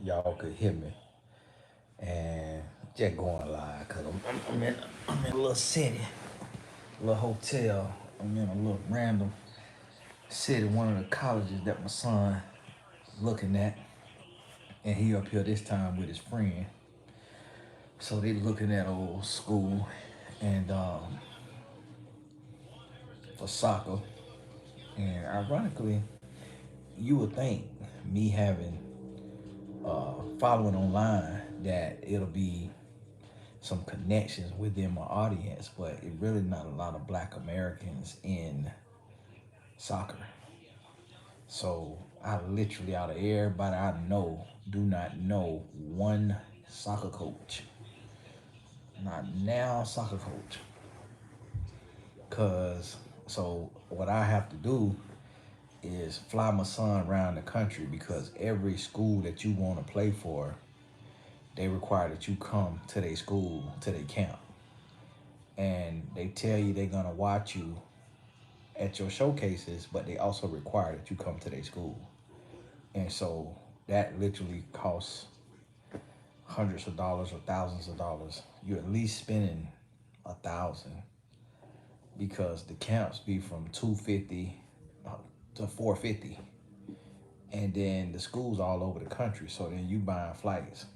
y'all could hear me and just going live because I'm in a little city, a little hotel. I'm in a little random city, one of the colleges that my son looking at, and he up here this time with his friend. So they looking at old school and for soccer. And ironically, you would think me having following online that it'll be some connections within my audience, but it really not a lot of Black Americans in soccer. So I literally, out of everybody I know, do not know one soccer coach, not now soccer coach. Cause so what I have to do is fly my son around the country because every school that you want to play for, they require that you come to their school, to their camp. And they tell you they're gonna watch you at your showcases, but they also require that you come to their school. And so that literally costs hundreds of dollars or thousands of dollars. You're at least spending 1,000 because the camps be from 250 to 450, and then the schools all over the country. So then you buying flights.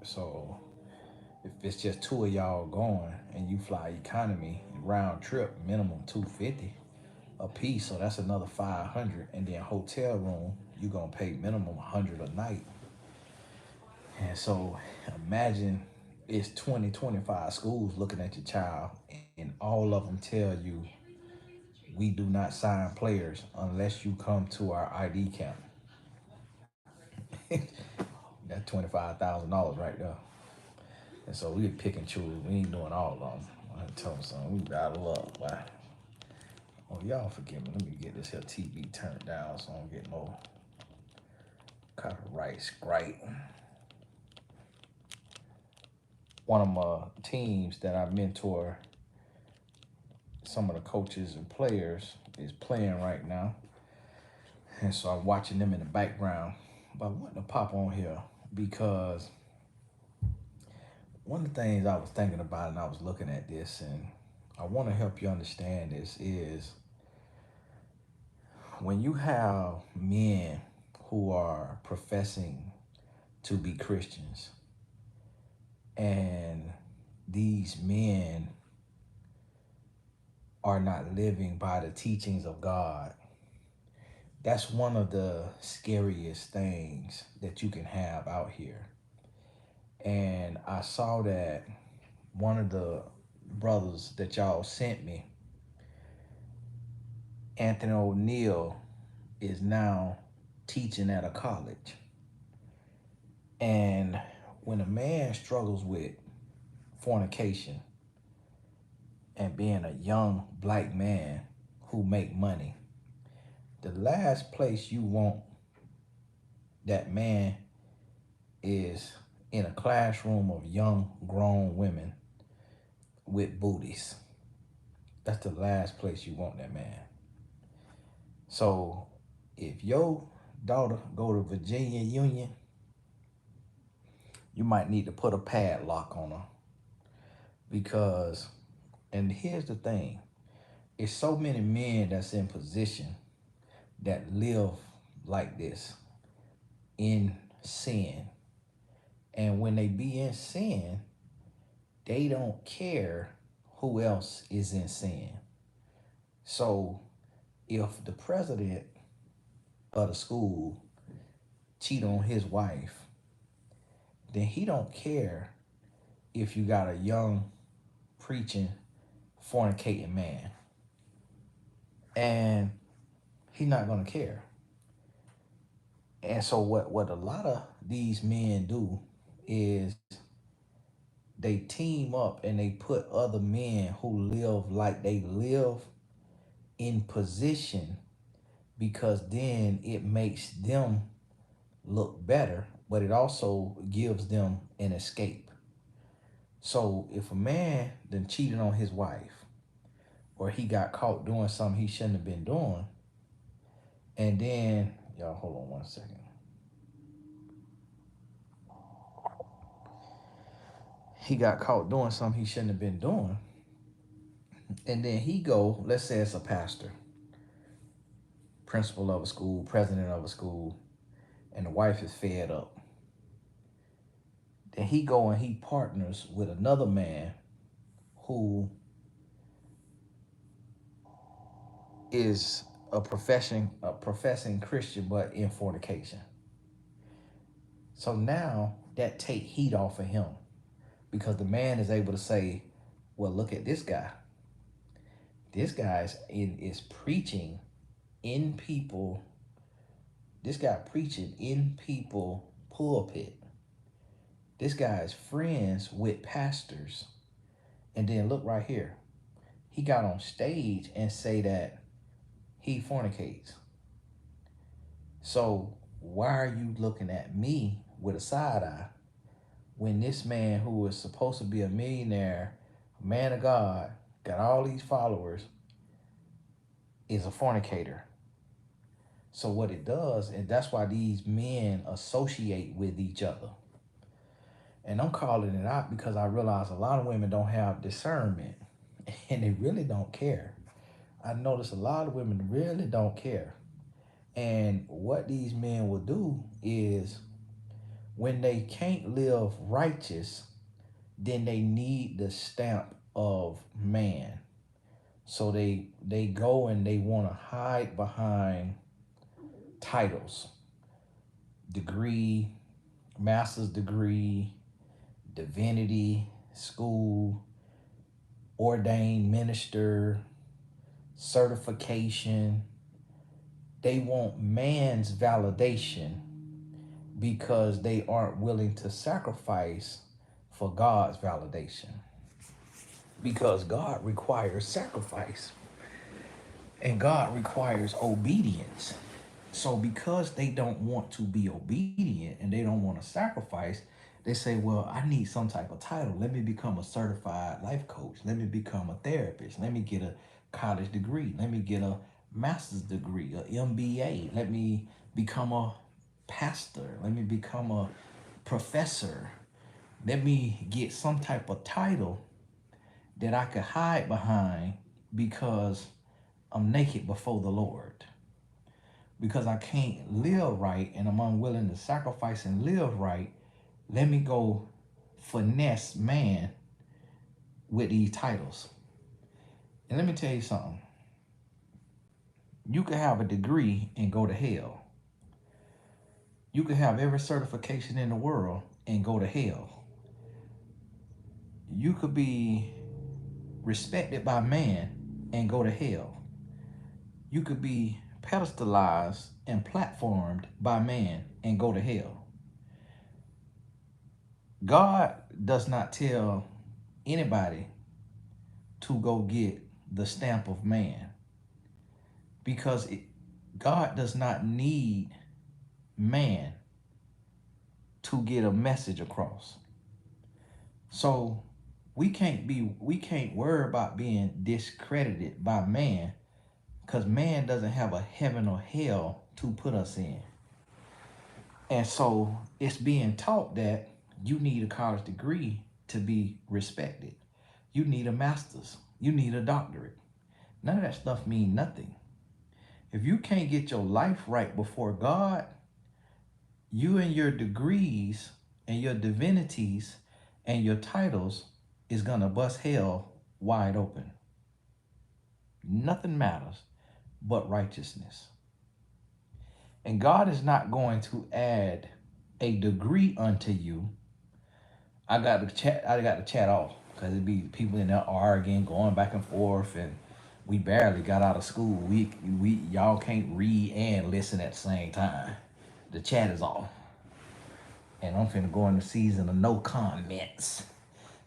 So if it's just two of y'all going and you fly economy round trip, minimum 250 a piece, so that's another 500, and then hotel room you gonna pay minimum 100 a night. And so imagine it's 20, 25 schools looking at your child, and all of them tell you we do not sign players unless you come to our ID camp. That's $25,000 right there. And so we pick and choose. We ain't doing all of them. I tell them something. We out of luck. Why? Oh, y'all forgive me. Let me get this here TV turned down so I don't get no copyright strike. One of my teams that I mentor, some of the coaches and players, is playing right now. And so I'm watching them in the background. But I wanted to pop on here because one of the things I was thinking about and I was looking at this, and I want to help you understand this, is when you have men who are professing to be Christians, and these men are not living by the teachings of God, that's one of the scariest things that you can have out here. And I saw that one of the brothers that y'all sent me, Anthony O'Neill, is now teaching at a college. And when a man struggles with fornication and being a young Black man who make money, the last place you want that man is in a classroom of young grown women with booties. That's the last place you want that man. So if your daughter go to Virginia Union, you might need to put a padlock on her because, and here's the thing, it's so many men that's in position that live like this in sin. And when they be in sin, they don't care who else is in sin. So if the president of the school cheat on his wife, then he don't care if you got a young preaching fornicating man. And he's not gonna care. And so what a lot of these men do is they team up and they put other men who live like they live in position, because then it makes them look better, but it also gives them an escape. So if a man then cheated on his wife, or he got caught doing something he shouldn't have been doing, and then y'all hold on one second. he got caught doing something he shouldn't have been doing. And then he go, let's say it's a pastor, principal of a school, president of a school, and the wife is fed up. Then he go and he partners with another man who is a professing Christian but in fornication. So now that take heat off of him because the man is able to say, well, look at this guy. This guy is preaching in people. This guy preaching in people pulpit. This guy is friends with pastors. And then look right here. He got on stage and say that he fornicates. So why are you looking at me with a side eye when this man who is supposed to be a millionaire, a man of God, got all these followers, is a fornicator? So what it does, and that's why these men associate with each other. And I'm calling it out because I realize a lot of women don't have discernment and they really don't care. I notice a lot of women really don't care. And what these men will do is when they can't live righteous, then they need the stamp of man. So they go and they want to hide behind titles, degree, master's degree, divinity, school, ordained minister, certification. They want man's validation because they aren't willing to sacrifice for God's validation. Because God requires sacrifice and God requires obedience. So because they don't want to be obedient and they don't want to sacrifice, they say, well, I need some type of title. Let me become a certified life coach. Let me become a therapist. Let me get a college degree. Let me get a master's degree, an MBA. Let me become a pastor. Let me become a professor. Let me get some type of title that I could hide behind because I'm naked before the Lord. Because I can't live right and I'm unwilling to sacrifice and live right, let me go finesse man with these titles. And let me tell you something. You could have a degree and go to hell. You could have every certification in the world and go to hell. You could be respected by man and go to hell. You could be pedestalized and platformed by man and go to hell. God does not tell anybody to go get the stamp of man because God does not need man to get a message across. So we can't worry about being discredited by man because man doesn't have a heaven or hell to put us in. And so it's being taught that you need a college degree to be respected. You need a master's. You need a doctorate. None of that stuff means nothing. If you can't get your life right before God, you and your degrees and your divinities and your titles is going to bust hell wide open. Nothing matters but righteousness. And God is not going to add a degree unto you. I got the chat off because it'd be people in there arguing, going back and forth, and we barely got out of school. We y'all can't read and listen at the same time. The chat is off. And I'm finna go in the season of no comments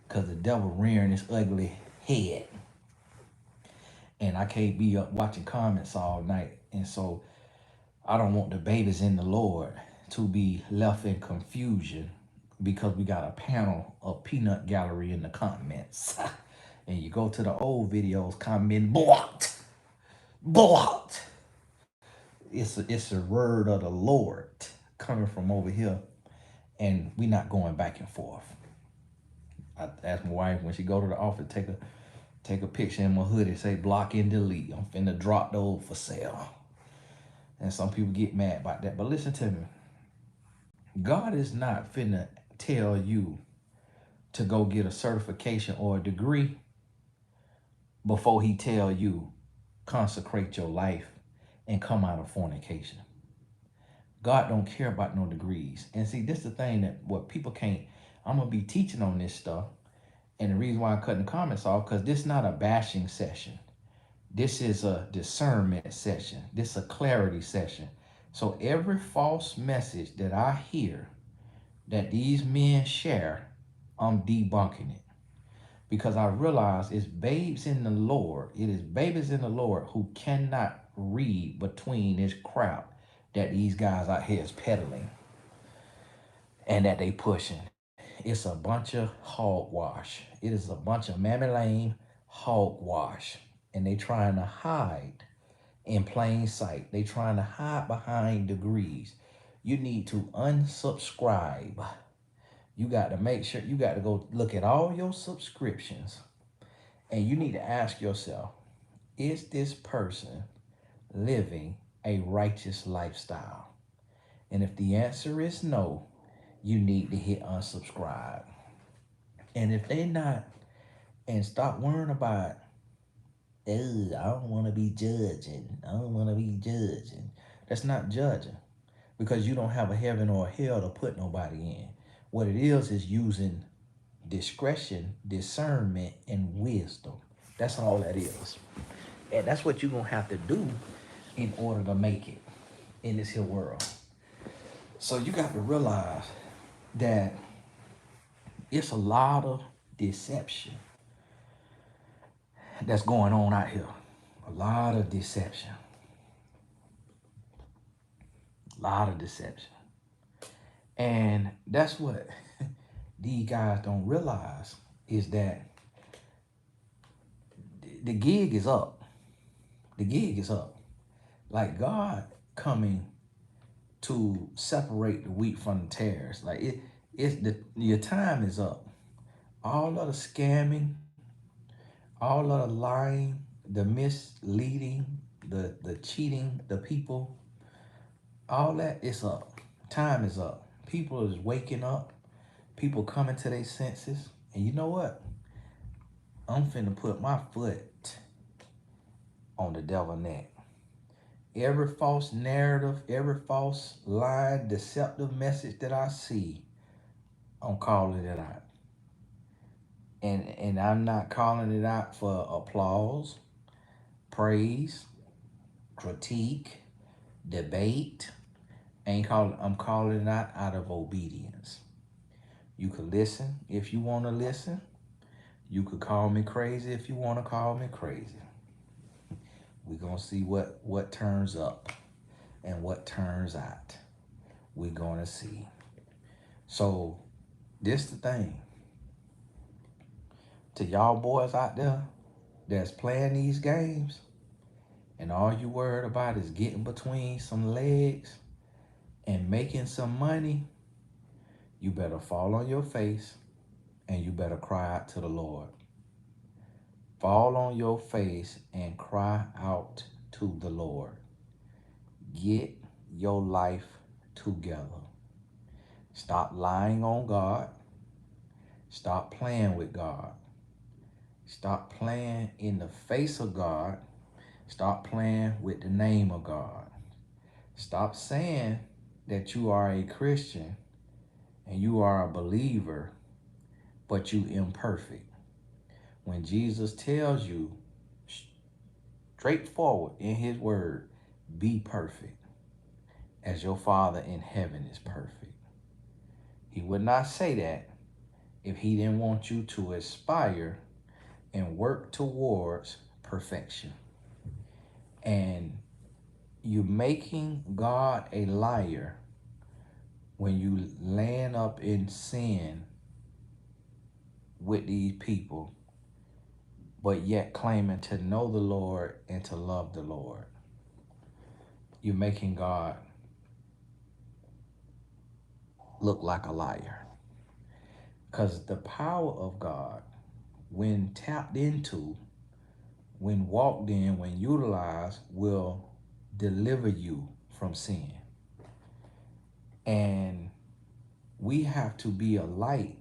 because the devil rearing his ugly head. And I can't be up watching comments all night. And so I don't want the babies in the Lord to be left in confusion because we got a panel of peanut gallery in the comments. And you go to the old videos, comment blocked. Blocked. It's a word of the Lord coming from over here. And we're not going back and forth. I asked my wife when she go to the office, take a picture in my hoodie, say block and delete. I'm finna drop those for sale. And some people get mad about that. But listen to me. God is not finna tell you to go get a certification or a degree before he tell you consecrate your life and come out of fornication. God don't care about no degrees. And see, this is the thing that what people can't, I'm gonna be teaching on this stuff. And the reason why I'm cutting the comments off, because this is not a bashing session. This is a discernment session. This is a clarity session. So every false message that I hear that these men share, I'm debunking it. Because I realize it's babes in the Lord. It is babies in the Lord who cannot read between this crowd that these guys out here is peddling and that they pushing. It's a bunch of hogwash. It is a bunch of mammy lane hogwash. And they trying to hide in plain sight. They trying to hide behind degrees. You need to unsubscribe. You got to make sure, you got to go look at all your subscriptions. And you need to ask yourself, is this person living a righteous lifestyle? And if the answer is no, you need to hit unsubscribe. And if they not, and stop worrying about, oh, I don't want to be judging. I don't want to be judging. That's not judging, because you don't have a heaven or a hell to put nobody in. What it is using discretion, discernment, and wisdom. That's all that is. And that's what you're going to have to do in order to make it in this here world. So you got to realize that it's a lot of deception that's going on out here. A lot of deception. A lot of deception. And that's what these guys don't realize, is that the gig is up. The gig is up. Like God coming to separate the wheat from the tares. Like your time is up. All of the scamming, all of the lying, the misleading, the cheating, the people, all that is up. Time is up. People is waking up. People coming to their senses. And you know what? I'm finna put my foot on the devil's neck. Every false narrative, every false lie, deceptive message that I see, I'm calling it out. And I'm not calling it out for applause, praise, critique, debate. I'm calling it out of obedience. You could listen if you want to listen. You could call me crazy if you want to call me crazy. We're going to see what turns up and what turns out. We're going to see. So this the thing. To y'all boys out there that's playing these games, and all you worried about is getting between some legs and making some money, you better fall on your face and you better cry out to the Lord. Fall on your face and cry out to the Lord. Get your life together. Stop lying on God. Stop playing with God. Stop playing in the face of God. Stop playing with the name of God. Stop saying that you are a Christian and you are a believer, but you imperfect. When Jesus tells you straightforward in his word, be perfect as your Father in heaven is perfect. He would not say that if he didn't want you to aspire and work towards perfection. And you're making God a liar when you land up in sin with these people, but yet claiming to know the Lord and to love the Lord. You're making God look like a liar. Because the power of God, when tapped into, when walked in, when utilized, will deliver you from sin. And we have to be a light,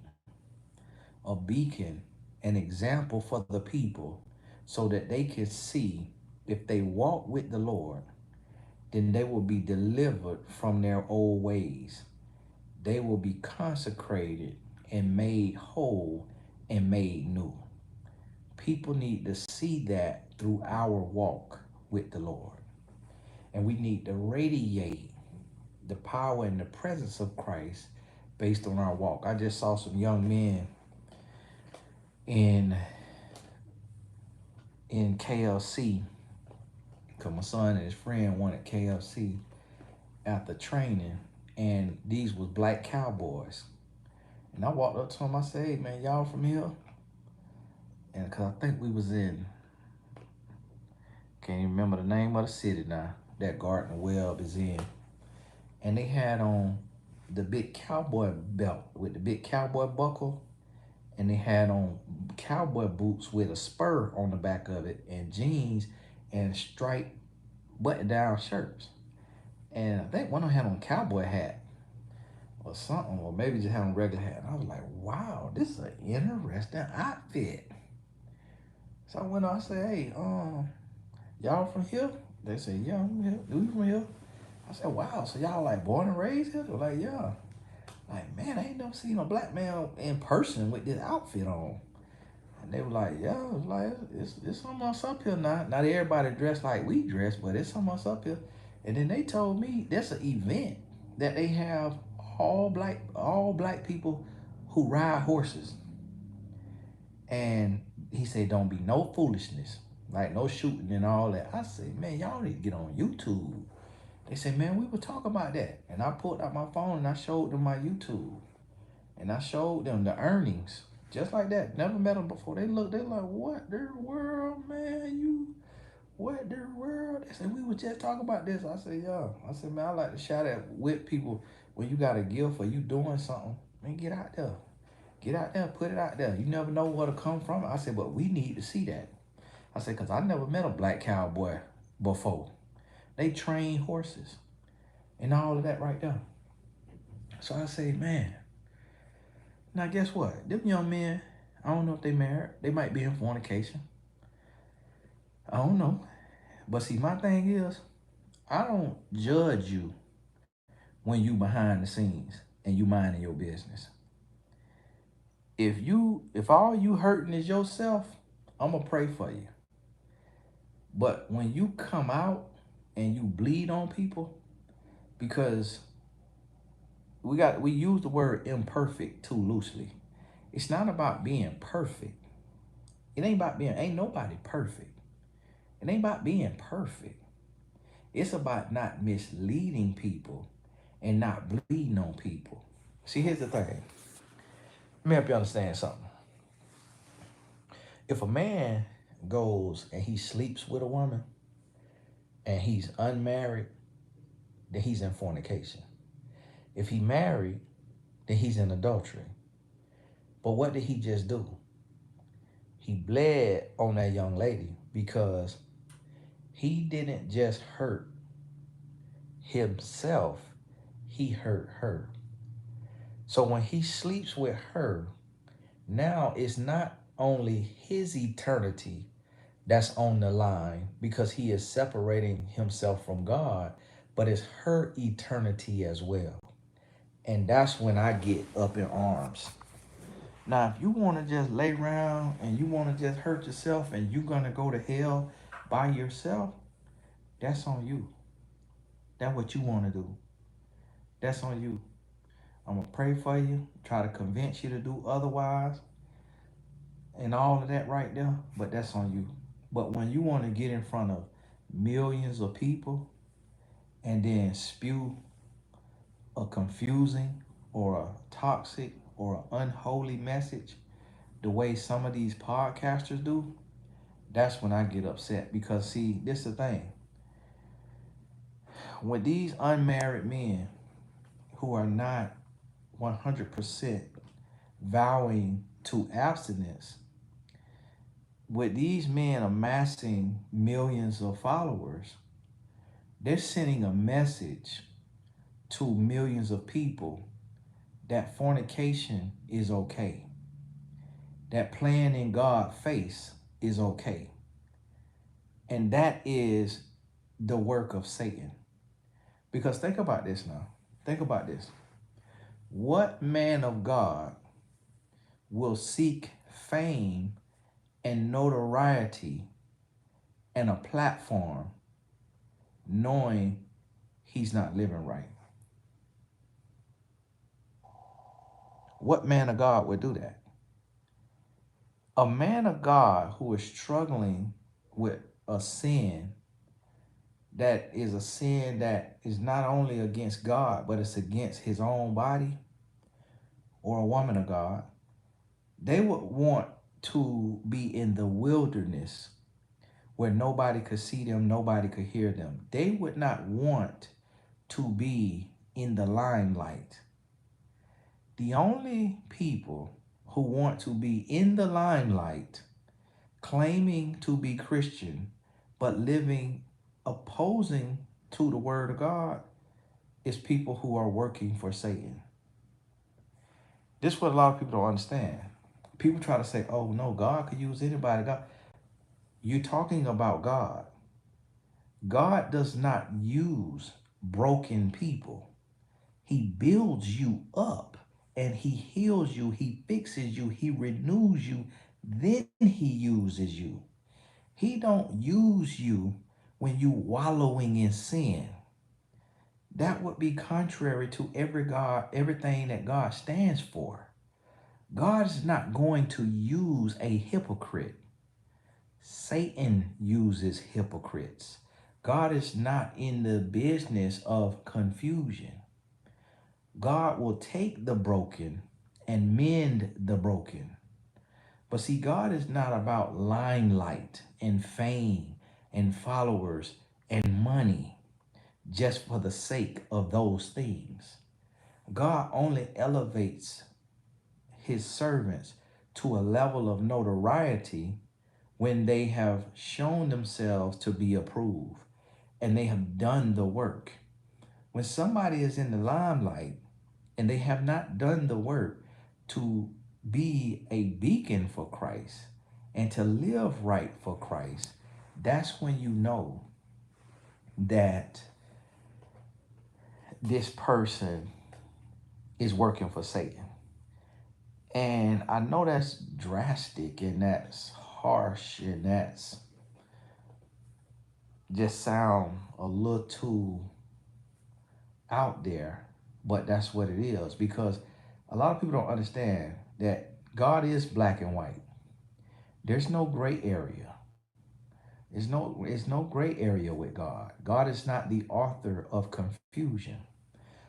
a beacon, an example for the people so that they can see if they walk with the Lord, then they will be delivered from their old ways. They will be consecrated and made whole and made new. People need to see that through our walk with the Lord. And we need to radiate the power and the presence of Christ based on our walk. I just saw some young men in KLC, because my son and his friend wanted KFC after training, and these was black cowboys. And I walked up to them, I said, hey man, y'all from here? And because I think we was in, can't even remember the name of the city now, that Gardner Webb is in. And they had on the big cowboy belt with the big cowboy buckle, and they had on cowboy boots with a spur on the back of it, and jeans and striped button-down shirts. And I think one of them had on a cowboy hat or something, or maybe just had on a regular hat. And I was like, wow, this is an interesting outfit. So I went on, I said, hey, y'all from here? They said, yeah, I'm here. We from here. I said, wow, so y'all like born and raised here? They're like, yeah. Like, man, I ain't never seen a black man in person with this outfit on. And they were like, yeah, it was like, it's some of us up here now. Not everybody dressed like we dress, but it's some of us up here. And then they told me that's an event that they have all black people who ride horses. And he said, don't be no foolishness, like no shooting and all that. I said, man, y'all need to get on YouTube. They said, man, we were talking about that. And I pulled out my phone and I showed them my YouTube. And I showed them the earnings. Just like that. Never met them before. They looked, they like, what the world, man? What the world? They said, we were just talking about this. I said, yeah. I said, man, I like to shout at with people when you got a gift or you doing something. Man, get out there. Get out there, put it out there. You never know what'll come from it. I said, but we need to see that. I said, because I never met a black cowboy before. They train horses and all of that right there. So I say, man, now guess what? Them young men, I don't know if they married. They might be in fornication. I don't know. But see, my thing is, I don't judge you when you behind the scenes and you minding your business. If all you hurting is yourself, I'm gonna pray for you. But when you come out and you bleed on people, because we use the word imperfect too loosely. It's not about being perfect. It ain't about ain't nobody perfect. It ain't about being perfect. It's about not misleading people and not bleeding on people. See, here's the thing. Let me help you understand something. If a man goes and he sleeps with a woman and he's unmarried, then he's in fornication. If he married, then he's in adultery. But what did he just do? He bled on that young lady because he didn't just hurt himself, he hurt her. So when he sleeps with her, now it's not only his eternity that's on the line because he is separating himself from God, but it's her eternity as well. And that's when I get up in arms. Now, if you want to just lay around and you want to just hurt yourself and you're going to go to hell by yourself, that's on you. That's what you want to do. That's on you. I'm going to pray for you, try to convince you to do otherwise and all of that right there, but that's on you. But when you want to get in front of millions of people and then spew a confusing or a toxic or an unholy message the way some of these podcasters do, that's when I get upset. Because see, this is the thing. When these unmarried men who are not 100% vowing to abstinence, with these men amassing millions of followers, they're sending a message to millions of people that fornication is okay, that playing in God's face is okay. And that is the work of Satan. Because think about this now. Think about this. What man of God will seek fame and notoriety and a platform knowing he's not living right? What man of God would do that? A man of God who is struggling with a sin that is a sin that is not only against God, but it's against his own body, or a woman of God, they would want to be in the wilderness where nobody could see them, nobody could hear them. They would not want to be in the limelight. The only people who want to be in the limelight, claiming to be Christian, but living opposing to the word of God, is people who are working for Satan. This is what a lot of people don't understand. People try to say, oh no, God could use anybody. God, you're talking about God. God does not use broken people. He builds you up and he heals you. He fixes you. He renews you. Then he uses you. He don't use you when you wallowing in sin. That would be contrary to everything that God stands for. God is not going to use a hypocrite. Satan uses hypocrites. God is not in the business of confusion. God will take the broken and mend the broken. But see, God is not about limelight and fame and followers and money just for the sake of those things. God only elevates his servants to a level of notoriety when they have shown themselves to be approved and they have done the work. When somebody is in the limelight and they have not done the work to be a beacon for Christ and to live right for Christ, that's when you know that this person is working for Satan. And I know that's drastic and that's harsh and that's just sound a little too out there, but that's what it is, because a lot of people don't understand that God is black and white. There's no gray area. There's no gray area with God. God is not the author of confusion.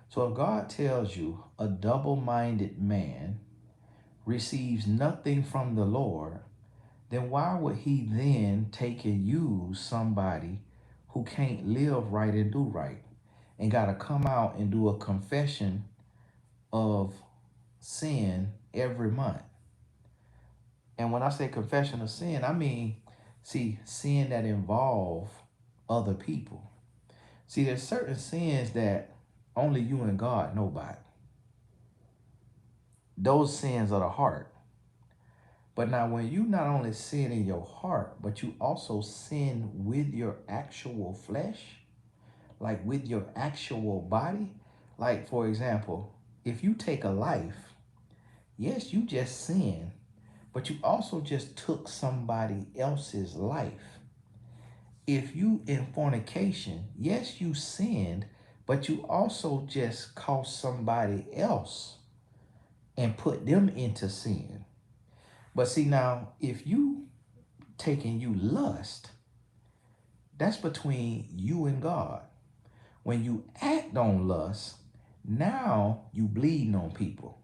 So if God tells you a double-minded man receives nothing from the Lord, then why would he then take and use somebody who can't live right and do right and got to come out and do a confession of sin every month? And when I say confession of sin, I mean, see, sin that involve other people. See, there's certain sins that only you and God know about. Those sins are the heart. But now when you not only sin in your heart, but you also sin with your actual flesh, like with your actual body. Like, for example, if you take a life, yes, you just sin, but you also just took somebody else's life. If you in fornication, yes, you sinned, but you also just caused somebody else and put them into sin. But see now, if you taking you lust, that's between you and God. When you act on lust, now you bleeding on people.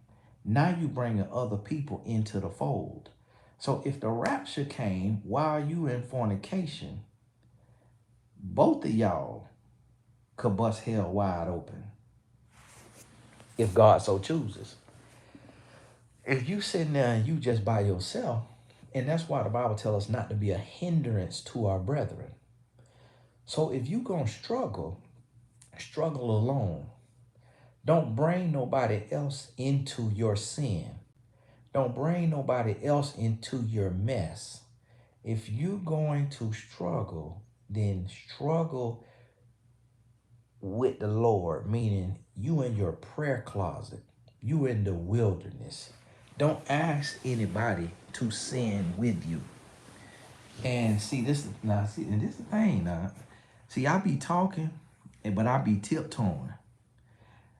Now you bringing other people into the fold. So if the rapture came while you in fornication, both of y'all could bust hell wide open if God so chooses. if you sitting there and you just by yourself, and that's why the Bible tells us not to be a hindrance to our brethren. So if you gonna struggle alone. Don't bring nobody else into your sin. Don't bring nobody else into your mess. If you're going to struggle, then struggle with the Lord, meaning you in your prayer closet, you in the wilderness. Don't ask anybody to sin with you. And see this now, see, and this is the thing now. See, I be talking, but I be tiptoeing.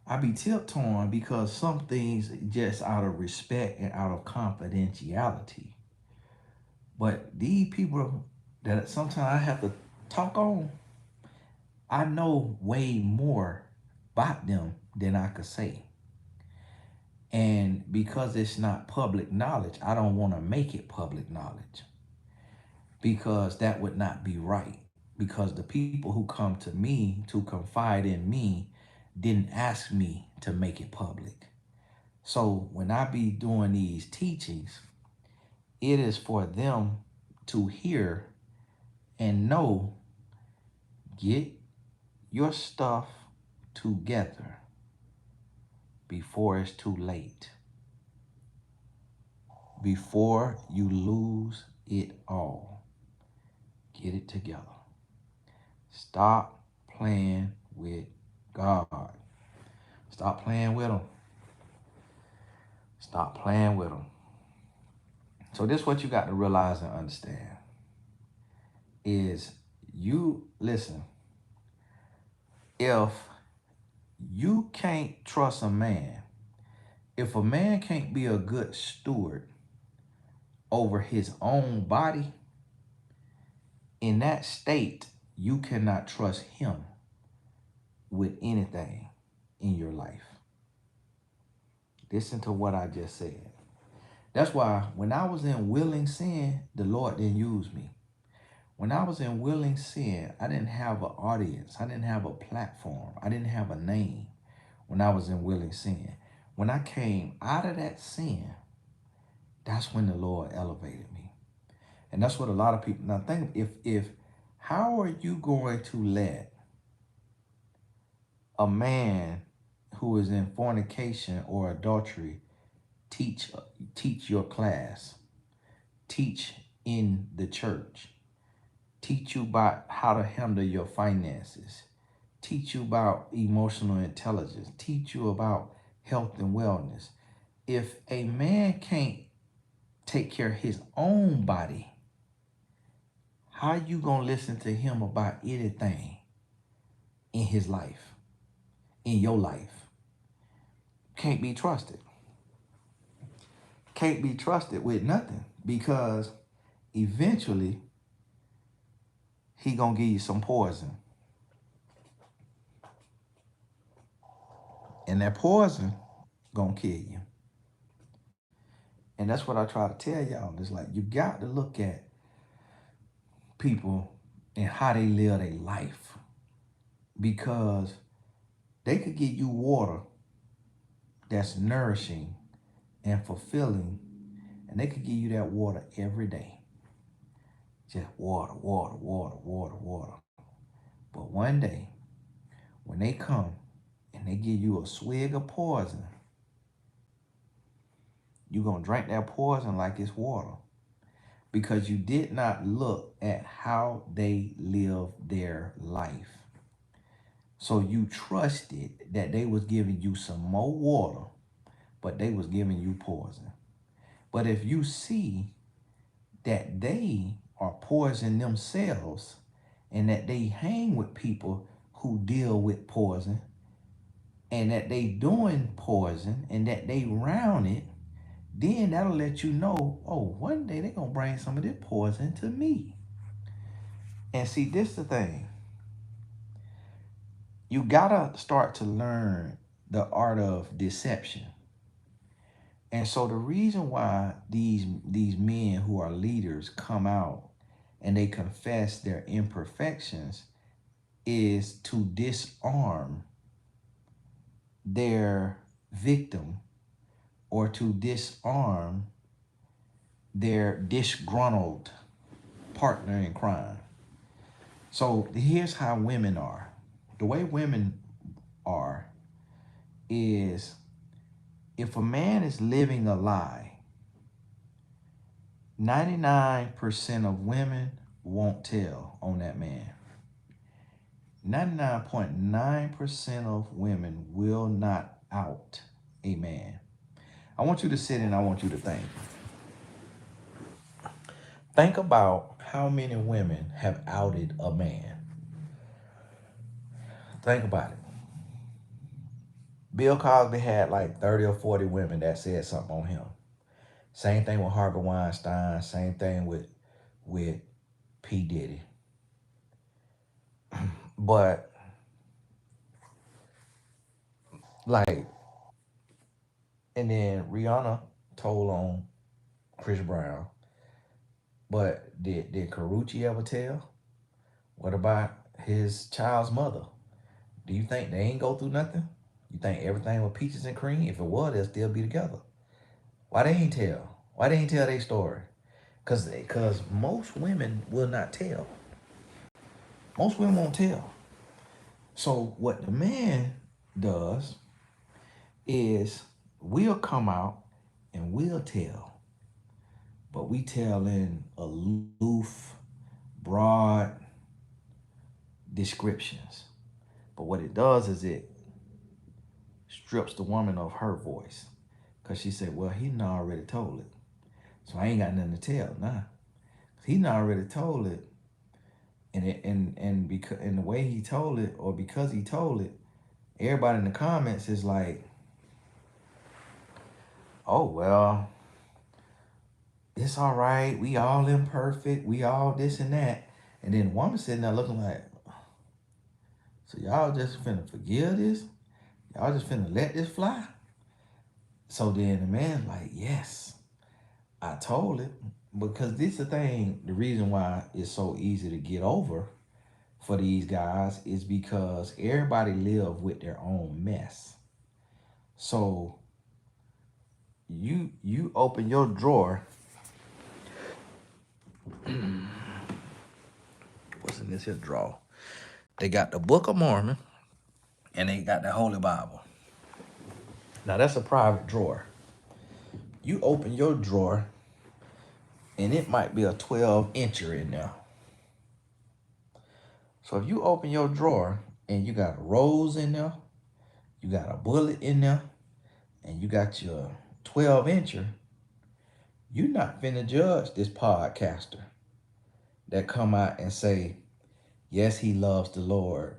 I be tiptoeing because some things just out of respect and out of confidentiality. But these people that sometimes I have to talk on, I know way more about them than I could say. And because it's not public knowledge, I don't want to make it public knowledge because that would not be right. Because the people who come to me to confide in me didn't ask me to make it public. So when I be doing these teachings, it is for them to hear and know, get your stuff together before it's too late, before you lose it all. Get it together. Stop playing with God. Stop playing with him. Stop playing with him. So this is what you got to realize and understand is you listen. If you can't trust a man, if a man can't be a good steward over his own body, in that state, you cannot trust him with anything in your life. Listen to what I just said. That's why when I was in willing sin, the Lord didn't use me. When I was in willing sin, I didn't have an audience. I didn't have a platform. I didn't have a name when I was in willing sin. When I came out of that sin, that's when the Lord elevated me. And that's what a lot of people, now think, if how are you going to let a man who is in fornication or adultery teach your class, teach in the church, teach you about how to handle your finances, teach you about emotional intelligence, teach you about health and wellness? If a man can't take care of his own body, how you gonna listen to him about anything in his life, in your life? Can't be trusted. Can't be trusted with nothing because eventually he gonna give you some poison. And that poison gonna kill you. And that's what I try to tell y'all. It's like you got to look at people and how they live their life. Because they could give you water that's nourishing and fulfilling, and they could give you that water every day. Just water, water, water, water, water. But one day, when they come and they give you a swig of poison, you're going to drink that poison like it's water because you did not look at how they live their life. So you trusted that they was giving you some more water, but they was giving you poison. But if you see that they are poison themselves and that they hang with people who deal with poison and that they doing poison and that they round it, then that'll let you know, oh, one day they're going to bring some of this poison to me. And see, this the thing. You got to start to learn the art of deception. And so the reason why these men who are leaders come out and they confess their imperfections is to disarm their victim or to disarm their disgruntled partner in crime. So here's how women are. The way women are is if a man is living a lie, 99% of women won't tell on that man. 99.9% of women will not out a man. I want you to sit and I want you to think. Think about how many women have outed a man. Think about it. Bill Cosby had like 30 or 40 women that said something on him. Same thing with Harvey Weinstein. Same thing with P. Diddy. But like, and then Rihanna told on Chris Brown. But did Carucci ever tell? What about his child's mother? Do you think they ain't go through nothing? You think everything was peaches and cream? If it was, they'll still be together. Why they ain't tell? Why they ain't tell their story? Cause most women will not tell. Most women won't tell. So what the man does is we'll come out and we'll tell, but we tell in aloof, broad descriptions. But what it does is it strips the woman of her voice. Cause she said, well, he done already told it. So I ain't got nothing to tell. Nah. He done already told it. And the way he told it, or because he told it, everybody in the comments is like, oh well, it's all right. We all imperfect. We all this and that. And then the woman sitting there looking like, so y'all just finna forgive this? Y'all just finna let this fly? So then the man's like, yes, I told it. Because this is the thing, the reason why it's so easy to get over for these guys is because everybody live with their own mess. So you open your drawer. What's in this here drawer? They got the Book of Mormon and they got the Holy Bible. Now that's a private drawer. You open your drawer and it might be a 12-incher in there. So if you open your drawer and you got a rose in there, you got a bullet in there, and you got your 12-incher, you're not finna judge this podcaster that come out and say, yes, he loves the Lord,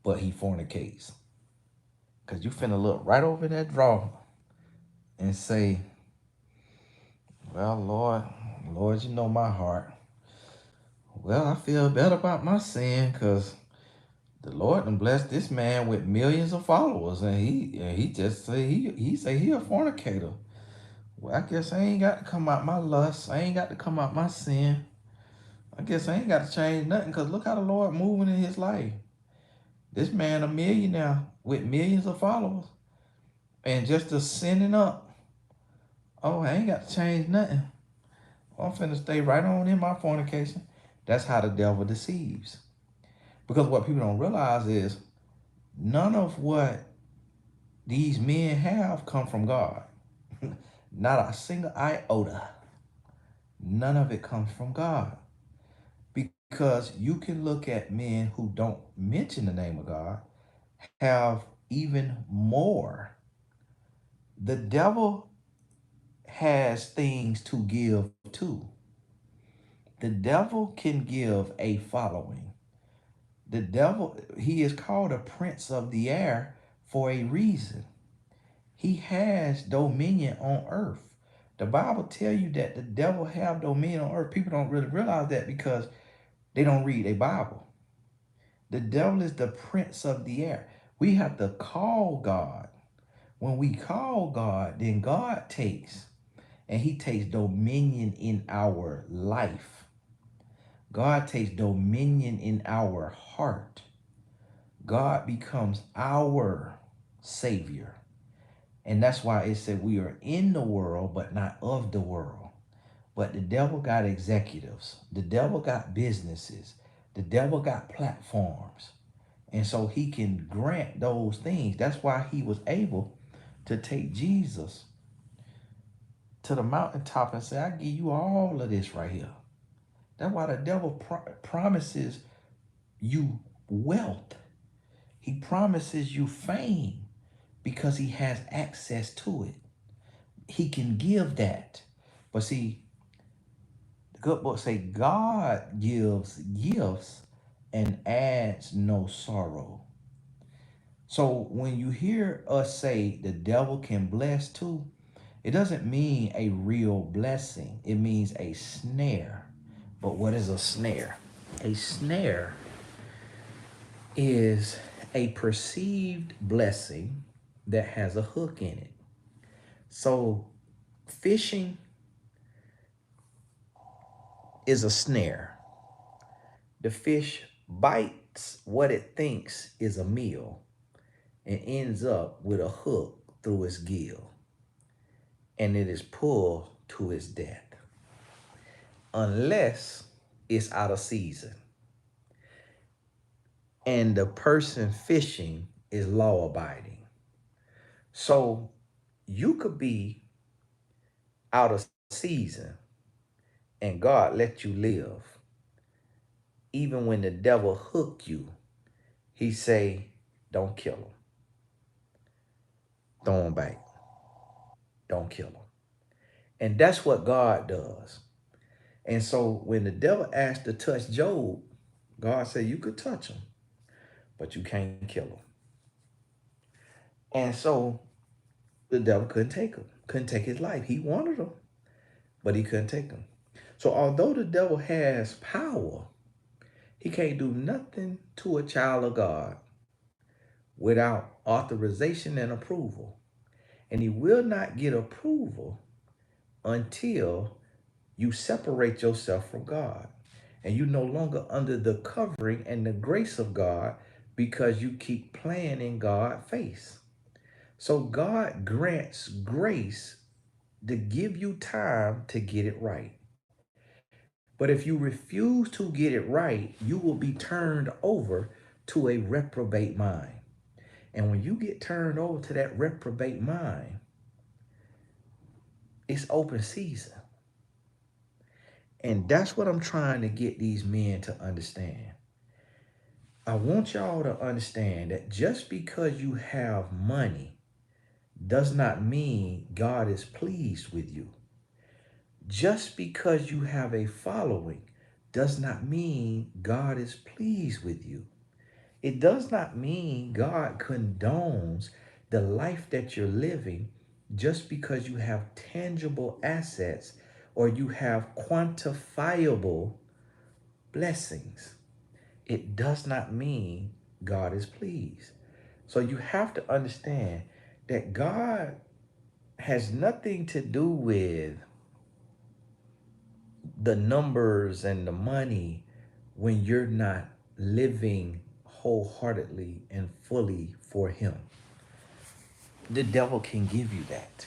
but he fornicates. Because you finna look right over that drawer and say, well, Lord, you know my heart. Well, I feel better about my sin because the Lord done blessed this man with millions of followers, and he just say he a fornicator. Well, I guess I ain't got to come out my lust. I ain't got to come out my sin. I guess I ain't got to change nothing because look how the Lord moving in his life. This man a millionaire with millions of followers, and just to sending up. Oh, I ain't got to change nothing. I'm finna stay right on in my fornication. That's how the devil deceives. Because what people don't realize is none of what these men have come from God. Not a single iota. None of it comes from God. Because you can look at men who don't mention the name of God have even more. The devil has things to give too. The devil can give a following. The devil, he is called a prince of the air for a reason. He has dominion on earth. The Bible tell you that the devil have dominion on earth. People don't really realize that because they don't read a Bible. The devil is the prince of the air. We have to call God. When we call God, then God takes, and he takes dominion in our life. God takes dominion in our heart. God becomes our Savior. And that's why it said we are in the world, but not of the world. But the devil got executives. The devil got businesses. The devil got platforms. And so he can grant those things. That's why he was able to take Jesus to the mountaintop and say, I give you all of this right here. That's why the devil promises you wealth. He promises you fame because he has access to it. He can give that. But see, the good book say God gives gifts and adds no sorrow. So when you hear us say the devil can bless too, it doesn't mean a real blessing. It means a snare. But what is a snare? A snare is a perceived blessing that has a hook in it. So fishing is a snare. The fish bites what it thinks is a meal and ends up with a hook through its gill, and it is pulled to its death unless it's out of season and the person fishing is law abiding. So you could be out of season and God let you live. Even when the devil hook you, he say, don't kill him. Throw him back. Don't kill him. And that's what God does. And so when the devil asked to touch Job, God said, you could touch him, but you can't kill him. And so the devil couldn't take him, couldn't take his life. He wanted him, but he couldn't take him. So although the devil has power, he can't do nothing to a child of God without authorization and approval. And he will not get approval until you separate yourself from God. And you no longer under the covering and the grace of God because you keep playing in God's face. So God grants grace to give you time to get it right. But if you refuse to get it right, you will be turned over to a reprobate mind. And when you get turned over to that reprobate mind, it's open season. And that's what I'm trying to get these men to understand. I want y'all to understand that just because you have money does not mean God is pleased with you. Just because you have a following does not mean God is pleased with you. It does not mean God condones the life that you're living just because you have tangible assets or you have quantifiable blessings. It does not mean God is pleased. So you have to understand that God has nothing to do with the numbers and the money when you're not living wholeheartedly and fully for him. The devil can give you that.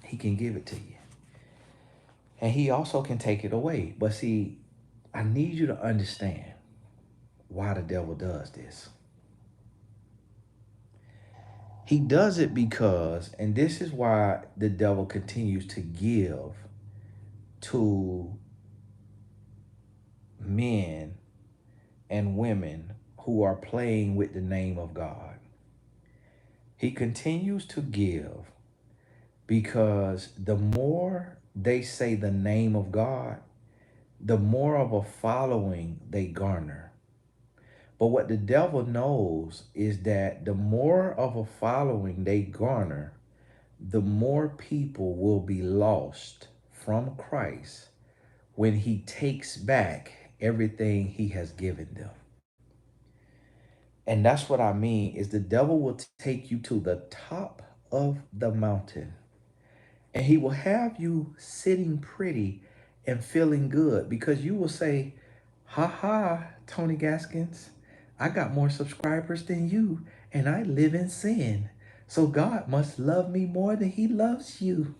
He can give it to you. And he also can take it away. But see, I need you to understand why the devil does this. He does it because, and this is why the devil continues to give to men and women who are playing with the name of God. He continues to give because the more they say the name of God, the more of a following they garner. But what the devil knows is that the more of a following they garner, the more people will be lost from Christ when he takes back everything he has given them. And that's what I mean is the devil will take you to the top of the mountain and he will have you sitting pretty and feeling good because you will say, ha ha, Tony Gaskins, I got more subscribers than you and I live in sin. So God must love me more than he loves you.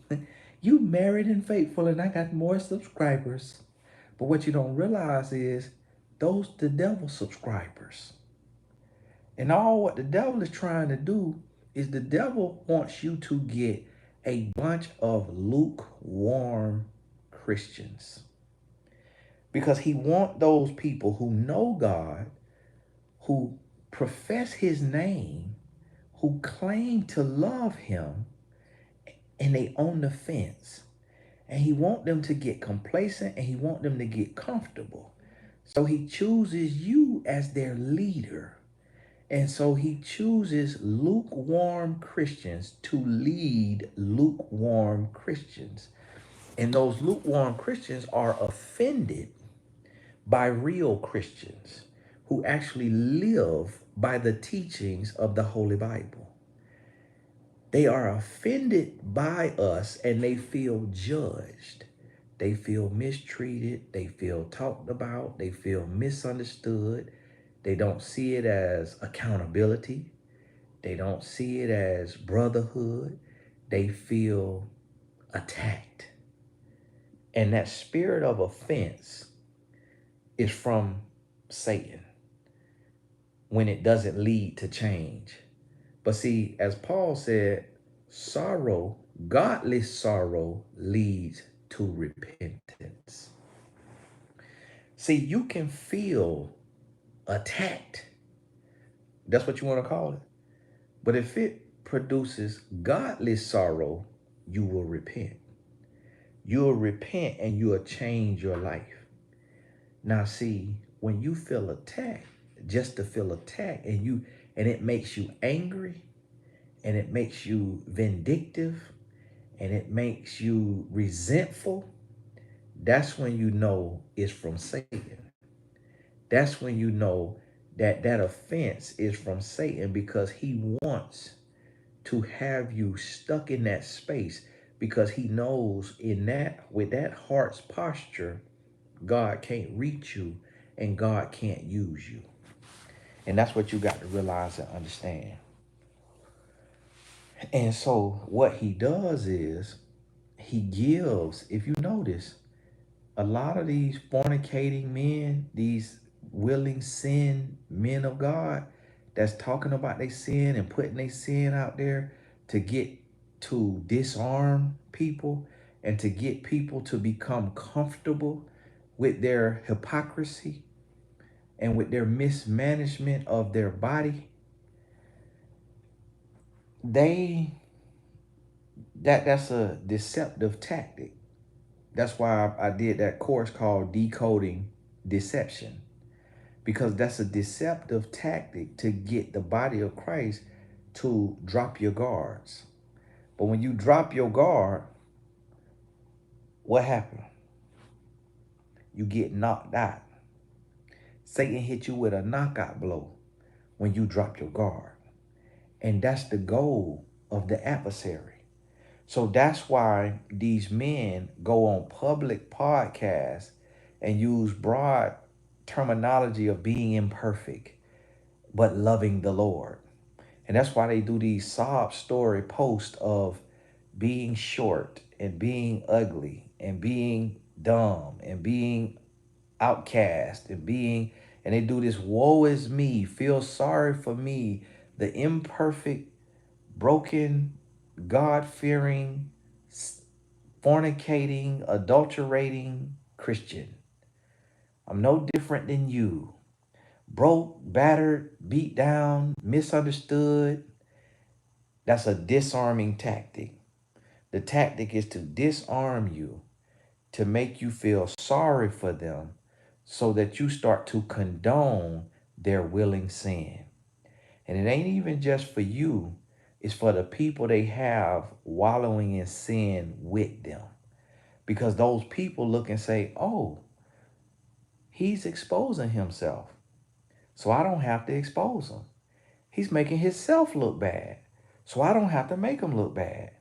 You married and faithful, and I got more subscribers. But what you don't realize is those the devil subscribers. And all what the devil is trying to do is the devil wants you to get a bunch of lukewarm Christians. Because he wants those people who know God, who profess his name, who claim to love him, and they on the fence. And he want them to get complacent, and he want them to get comfortable. So he chooses you as their leader. And so he chooses lukewarm Christians to lead lukewarm Christians. And those lukewarm Christians are offended by real Christians who actually live by the teachings of the Holy Bible. They are offended by us and they feel judged. They feel mistreated. They feel talked about. They feel misunderstood. They don't see it as accountability. They don't see it as brotherhood. They feel attacked. And that spirit of offense is from Satan when it doesn't lead to change. But see, as Paul said, sorrow, godly sorrow leads to repentance. See, you can feel attacked. That's what you want to call it. But if it produces godly sorrow, you will repent. You'll repent and you'll change your life. Now, see, when you feel attacked, just to feel attacked, and it makes you angry, and it makes you vindictive, and it makes you resentful, that's when you know it's from Satan. That's when you know that that offense is from Satan, because he wants to have you stuck in that space, because he knows in that, with that heart's posture, God can't reach you and God can't use you. And that's what you got to realize and understand. And so what he does is he gives, if you notice, a lot of these fornicating men, these willing sin men of God that's talking about their sin and putting their sin out there to get to disarm people and to get people to become comfortable with their hypocrisy and with their mismanagement of their body, they that's a deceptive tactic. That's why I did that course called Decoding Deception, because that's a deceptive tactic to get the body of Christ to drop your guards. But when you drop your guard, what happened? You get knocked out. Satan hit you with a knockout blow when you drop your guard. And that's the goal of the adversary. So that's why these men go on public podcasts and use broad terminology of being imperfect, but loving the Lord. And that's why they do these sob story posts of being short and being ugly and being dumb and being outcast and they do this woe is me, feel sorry for me, the imperfect, broken, God-fearing, fornicating, adulterating Christian. I'm no different than you. Broke, battered, beat down, misunderstood. That's a disarming tactic. The tactic is to disarm you, to make you feel sorry for them so that you start to condone their willing sin. And it ain't even just for you, it's for the people they have wallowing in sin with them. Because those people look and say, oh, he's exposing himself, so I don't have to expose him. He's making himself look bad, so I don't have to make him look bad.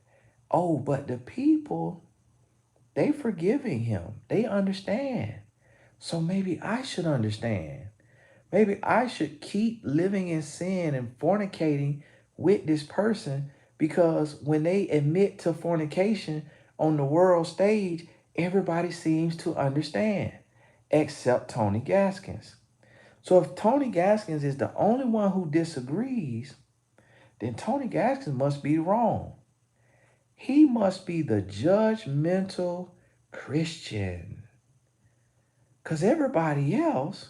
Oh, but the people, they forgiving him. They understand. So maybe I should understand. Maybe I should keep living in sin and fornicating with this person Because when they admit to fornication on the world stage, everybody seems to understand, except Tony Gaskins. So if Tony Gaskins is the only one who disagrees, then Tony Gaskins must be wrong. He must be the judgmental Christian. Because everybody else,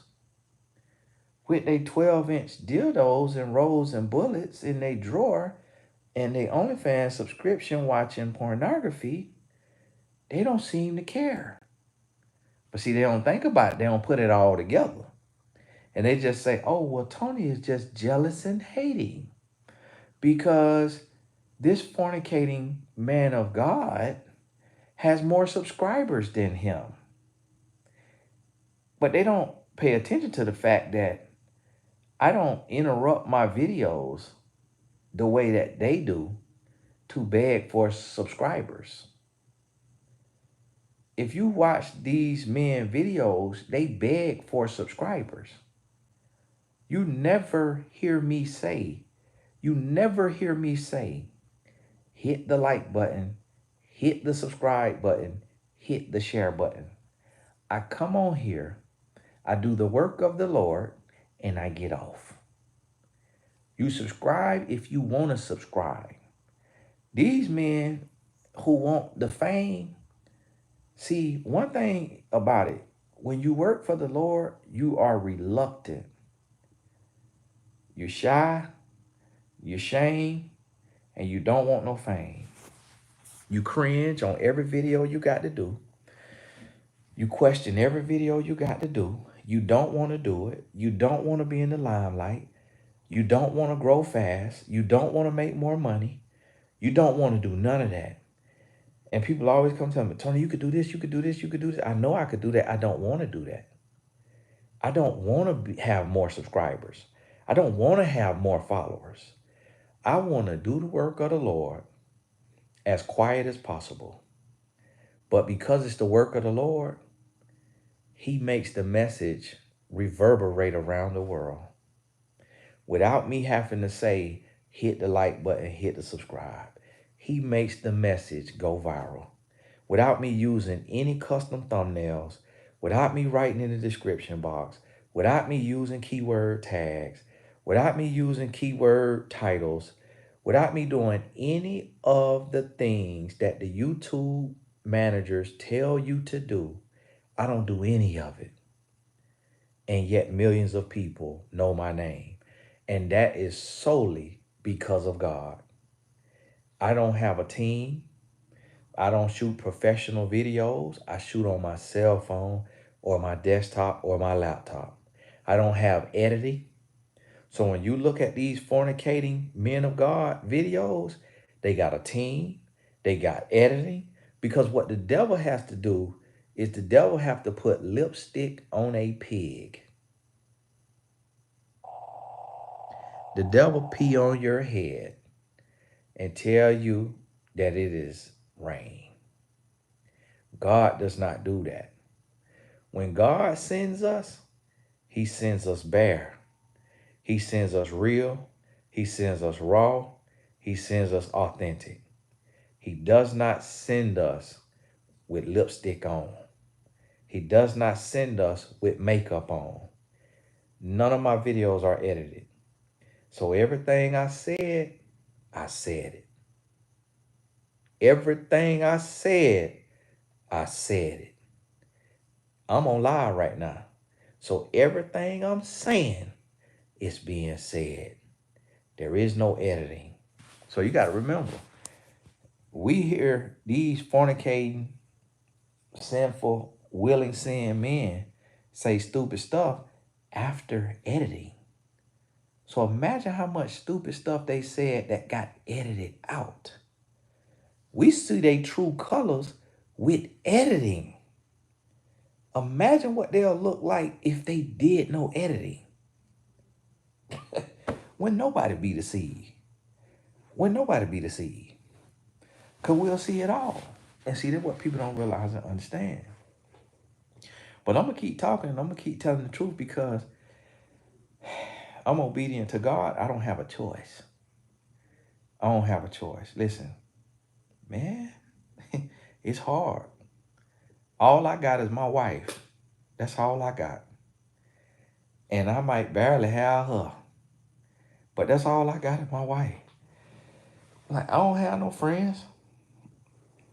with their 12-inch dildos and rolls and bullets in their drawer and their OnlyFans subscription watching pornography, they don't seem to care. But see, they don't think about it. They don't put it all together. And they just say, oh, well, Tony is just jealous and hating because this fornicating man of God has more subscribers than him. But they don't pay attention to the fact that I don't interrupt my videos the way that they do to beg for subscribers. If you watch these men videos, they beg for subscribers. You never hear me say, hit the like button, hit the subscribe button, hit the share button. I come on here, I do the work of the Lord, and I get off. You subscribe if you want to subscribe. These men who want the fame, see, one thing about it, when you work for the Lord, you are reluctant. You're shy, you're ashamed, and you don't want no fame. You cringe on every video you got to do. You question every video you got to do. You don't want to do it. You don't want to be in the limelight. You don't want to grow fast. You don't want to make more money. You don't want to do none of that. And people always come tell me, Tony, you could do this, you could do this, you could do this. I know I could do that. I don't want to do that. I don't want to have more subscribers. I don't want to have more followers. I want to do the work of the Lord as quiet as possible. But because it's the work of the Lord, he makes the message reverberate around the world without me having to say, hit the like button, hit the subscribe. He makes the message go viral without me using any custom thumbnails, without me writing in the description box, without me using keyword tags, without me using keyword titles, without me doing any of the things that the YouTube managers tell you to do. I don't do any of it. And yet millions of people know my name. And that is solely because of God. I don't have a team. I don't shoot professional videos. I shoot on my cell phone or my desktop or my laptop. I don't have editing. So when you look at these fornicating men of God videos, they got a team. They got editing. Because what the devil has to do is the devil have to put lipstick on a pig. The devil pee on your head and tell you that it is rain. God does not do that. When God sends us, he sends us bare. He sends us real. He sends us raw. He sends us authentic. He does not send us with lipstick on. He does not send us with makeup on. None of my videos are edited. So everything I said it. Everything I said it. I'm on live right now. So everything I'm saying is being said. There is no editing. So you got to remember, we hear these fornicating, sinful, willing sin men say stupid stuff after editing. So imagine how much stupid stuff they said that got edited out. We see their true colors with editing. Imagine what they'll look like if they did no editing. When nobody be deceived. Because we'll see it all. And see, that's what people don't realize and understand. But I'm going to keep talking and I'm going to keep telling the truth because I'm obedient to God. I don't have a choice. I don't have a choice. Listen, man, it's hard. All I got is my wife. That's all I got. And I might barely have her. But that's all I got is my wife. Like, I don't have no friends.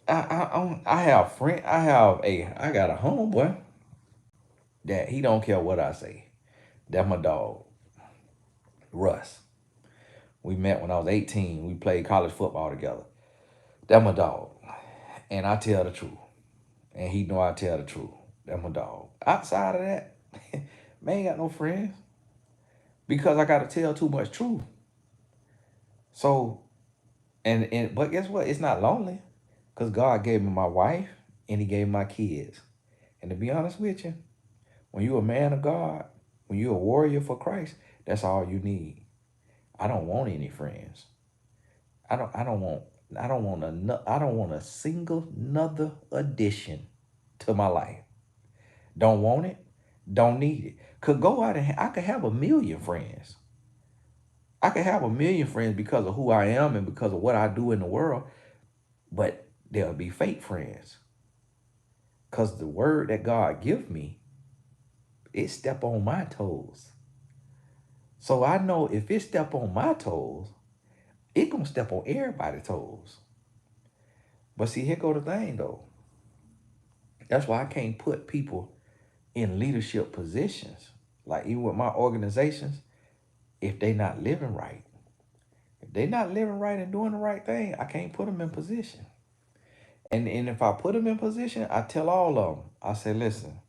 I have friend. I got a homeboy that he don't care what I say. That's my dog, Russ. We met when I was 18. We played college football together. That's my dog. And I tell the truth. And he know I tell the truth. That's my dog. Outside of that, man, ain't got no friends. Because I gotta tell too much truth. So, but guess what? It's not lonely. Because God gave me my wife and he gave me my kids. And to be honest with you, when you're a man of God, when you're a warrior for Christ, that's all you need. I don't want any friends. I don't want a single another addition to my life. Don't want it, don't need it. Could go out and I could have a million friends. I could have a million friends because of who I am and because of what I do in the world, but they'll be fake friends. Because the word that God give me, it step on my toes. So I know if it step on my toes, it gonna step on everybody's toes. But see, here go the thing though. That's why I can't put people in leadership positions. Like even with my organizations, if they not living right. If they not living right and doing the right thing, I can't put them in position. And if I put them in position, I tell all of them, I say, listen,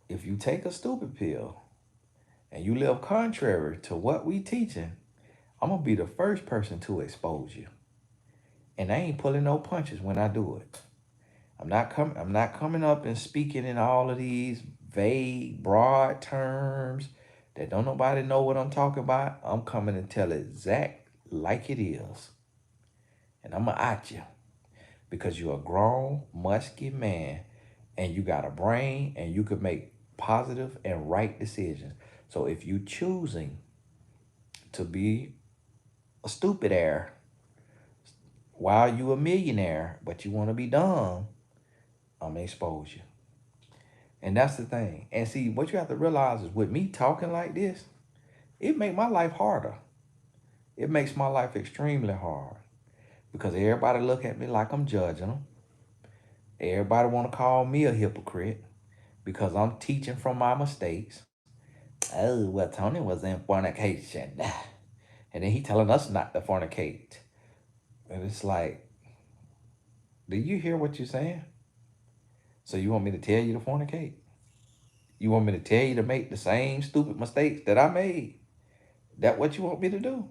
if you take a stupid pill and you live contrary to what we teaching, I'm gonna be the first person to expose you. And I ain't pulling no punches when I do it. I'm not coming up and speaking in all of these vague, broad terms that don't nobody know what I'm talking about. I'm coming to tell it exact like it is. And I'm gonna at you because you're a grown, musky man and you got a brain and you could make positive and right decisions. So if you choosing to be a stupid air while you a millionaire, but you want to be dumb, I'm gonna expose you. And that's the thing. And see, what you have to realize is with me talking like this, it makes my life harder. It makes my life extremely hard because everybody look at me like I'm judging them. Everybody want to call me a hypocrite because I'm teaching from my mistakes. Oh, well, Tony was in fornication. And then he telling us not to fornicate. And it's like, do you hear what you're saying? So you want me to tell you to fornicate? You want me to tell you to make the same stupid mistakes that I made? That what you want me to do?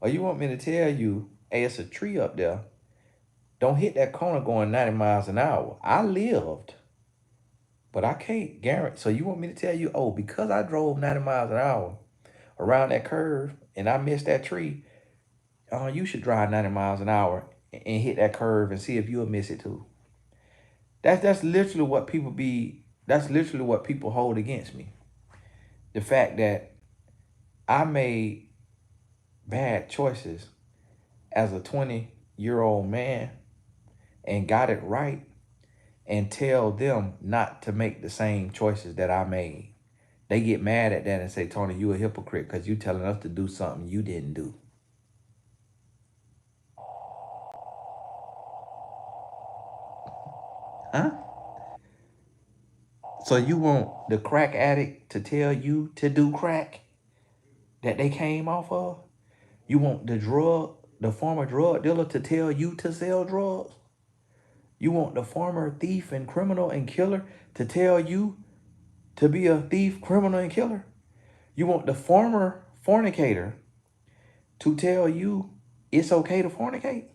Or you want me to tell you, hey, it's a tree up there. Don't hit that corner going 90 miles an hour. I lived, but I can't guarantee. So you want me to tell you, oh, because I drove 90 miles an hour around that curve and I missed that tree, you should drive 90 miles an hour and hit that curve and see if you'll miss it too. That's literally what that's literally what people hold against me. The fact that I made bad choices as a 20-year-old man and got it right and tell them not to make the same choices that I made. They get mad at that and say, Tony, you a hypocrite because you telling us to do something you didn't do. Huh? So you want the crack addict to tell you to do crack that they came off of? You want the former drug dealer to tell you to sell drugs? You want the former thief and criminal and killer to tell you to be a thief, criminal, and killer? You want the former fornicator to tell you it's okay to fornicate?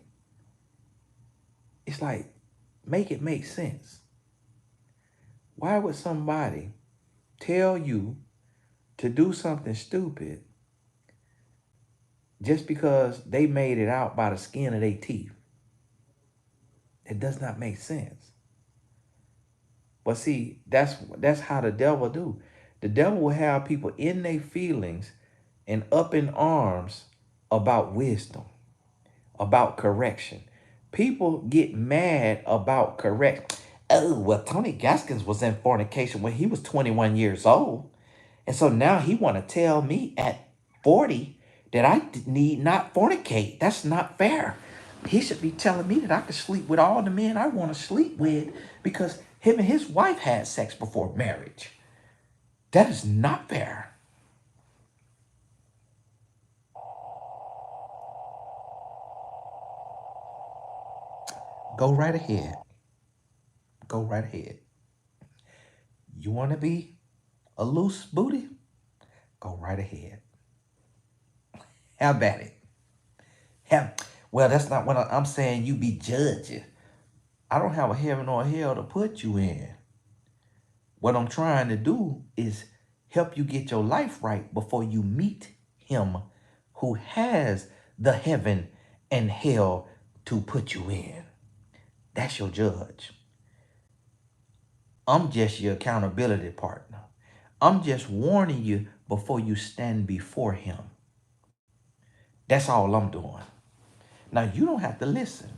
It's like, make it make sense. Why would somebody tell you to do something stupid just because they made it out by the skin of their teeth? It does not make sense. But see, that's how the devil do. The devil will have people in their feelings and up in arms about wisdom. about correction. People get mad about correction. Oh, well, Tony Gaskins was in fornication when he was 21 years old. And so now he want to tell me at 40 that I need not fornicate. That's not fair. He should be telling me that I could sleep with all the men I want to sleep with because him and his wife had sex before marriage. That is not fair. Go right ahead. Go right ahead. You want to be a loose booty? Go right ahead. How about it? Have, well, that's not what I'm saying. You be judging. I don't have a heaven or a hell to put you in. What I'm trying to do is help you get your life right before you meet him who has the heaven and hell to put you in. That's your judge. I'm just your accountability partner. I'm just warning you before you stand before him. That's all I'm doing. Now, you don't have to listen.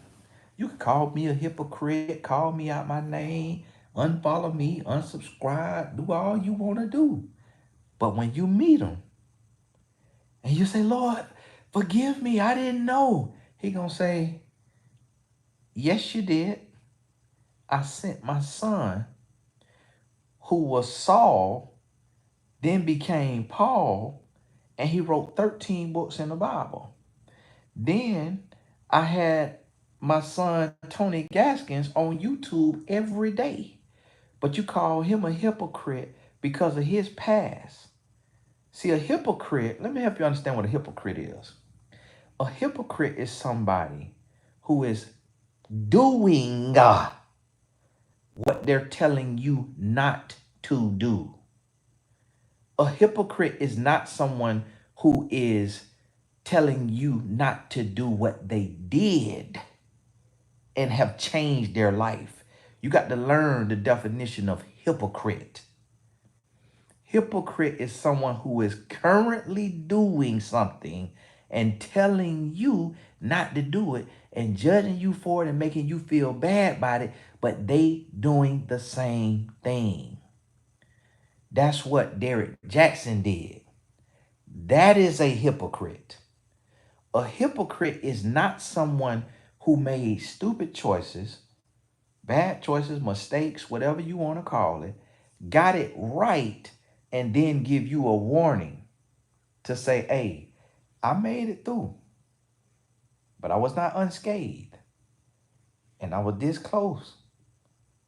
You can call me a hypocrite, call me out my name, unfollow me, unsubscribe, do all you want to do. But when you meet him and you say, Lord, forgive me, I didn't know. He going to say, yes, you did. I sent my son who was Saul, then became Paul, and he wrote 13 books in the Bible. Then I had my son Tony Gaskins on YouTube every day. But you call him a hypocrite because of his past. See, a hypocrite, let me help you understand what a hypocrite is. A hypocrite is somebody who is doing what they're telling you not to do. A hypocrite is not someone who is telling you not to do what they did and have changed their life. You got to learn the definition of hypocrite. Hypocrite is someone who is currently doing something and telling you not to do it and judging you for it and making you feel bad about it, but they doing the same thing. That's what Derek Jackson did. That is a hypocrite. A hypocrite is not someone who made stupid choices, bad choices, mistakes, whatever you want to call it, got it right, and then give you a warning to say, hey, I made it through, but I was not unscathed. And I was this close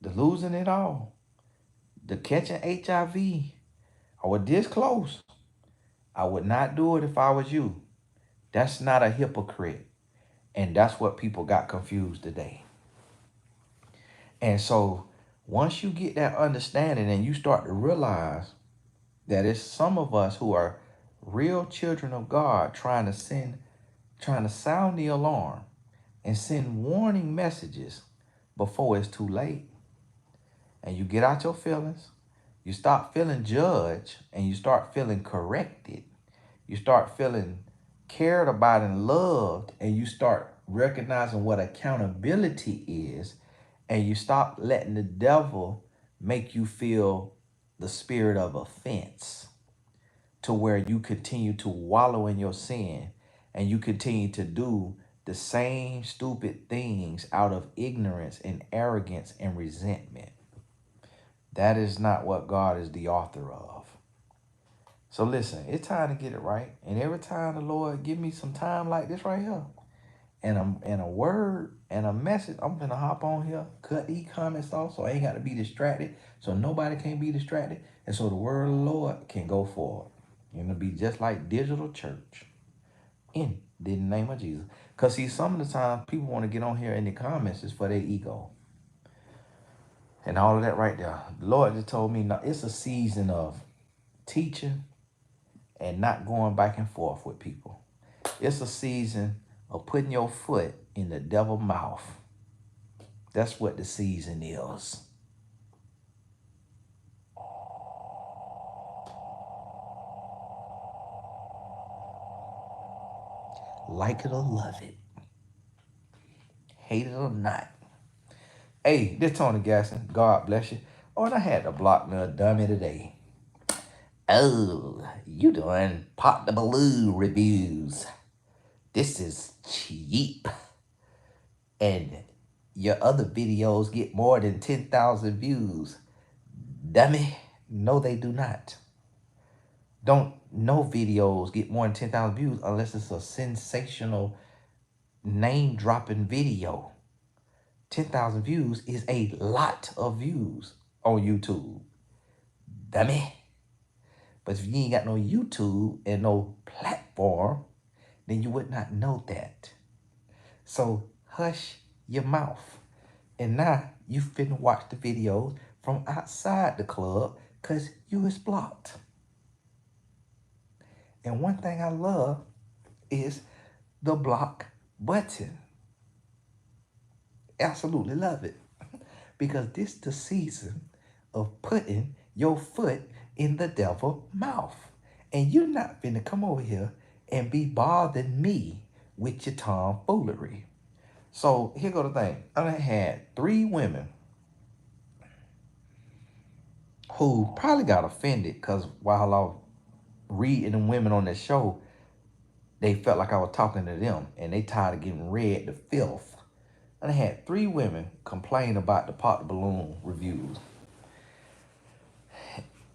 to losing it all, to catching HIV. I was this close. I would not do it if I was you. That's not a hypocrite. And that's what people got confused today. And so once you get that understanding and you start to realize that it's some of us who are real children of God trying to sound the alarm and send warning messages before it's too late. And you get out your feelings, you stop feeling judged, and you start feeling corrected. You start feeling cared about and loved, and you start recognizing what accountability is, and you stop letting the devil make you feel the spirit of offense to where you continue to wallow in your sin and you continue to do the same stupid things out of ignorance and arrogance and resentment. That is not what God is the author of. So listen, it's time to get it right. And every time the Lord give me some time like this right here, and a word and a message, I'm gonna hop on here, cut these comments off so I ain't got to be distracted, so nobody can be distracted, and so the word of the Lord can go forward. It'll be just like digital church in the name of Jesus. Because see, some of the time people want to get on here in the comments is for their ego. And all of that right there. The Lord just told me, now it's a season of teaching and not going back and forth with people. It's a season of putting your foot in the devil's mouth. That's what the season is. Like it or love it. hate it or not. Hey, this Tony Gasson. God bless you. Oh, and I had to block me a dummy today. Oh, you doing Pop the Baloo reviews. This is cheap. And your other videos get more than 10,000 views. Dummy. No, they do not. Don't no videos get more than 10,000 views unless it's a sensational name dropping video. 10,000 views is a lot of views on YouTube. Dummy. But if you ain't got no YouTube and no platform, then you would not know that. So hush your mouth. And now you finna watch the videos from outside the club because you is blocked. And one thing I love is the block button. Absolutely love it. Because this the season of putting your foot in the devil's mouth. And you're not finna come over here and be bothering me with your tomfoolery. So here go the thing. I had 3 women who probably got offended because while I was reading them women on the show, they felt like I was talking to them and they tired of getting read the filth. And I had 3 women complain about the Pop the Balloon reviews.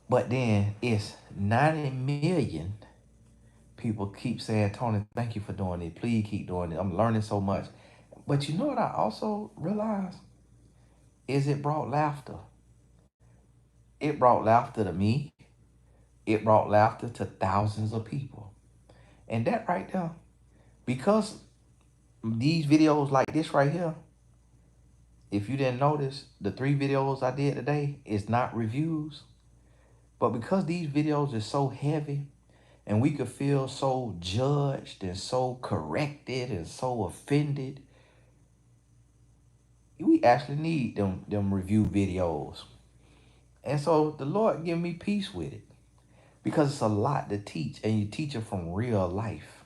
But then it's 90 million people keep saying, Tony, thank you for doing it. Please keep doing it. I'm learning so much. But you know what I also realized? Is it brought laughter. It brought laughter to me. It brought laughter to thousands of people. And that right there, because these videos like this right here, if you didn't notice, the 3 videos I did today is not reviews. But because these videos are so heavy and we could feel so judged and so corrected and so offended, we actually need them review videos. And so the Lord give me peace with it because it's a lot to teach and you teach it from real life.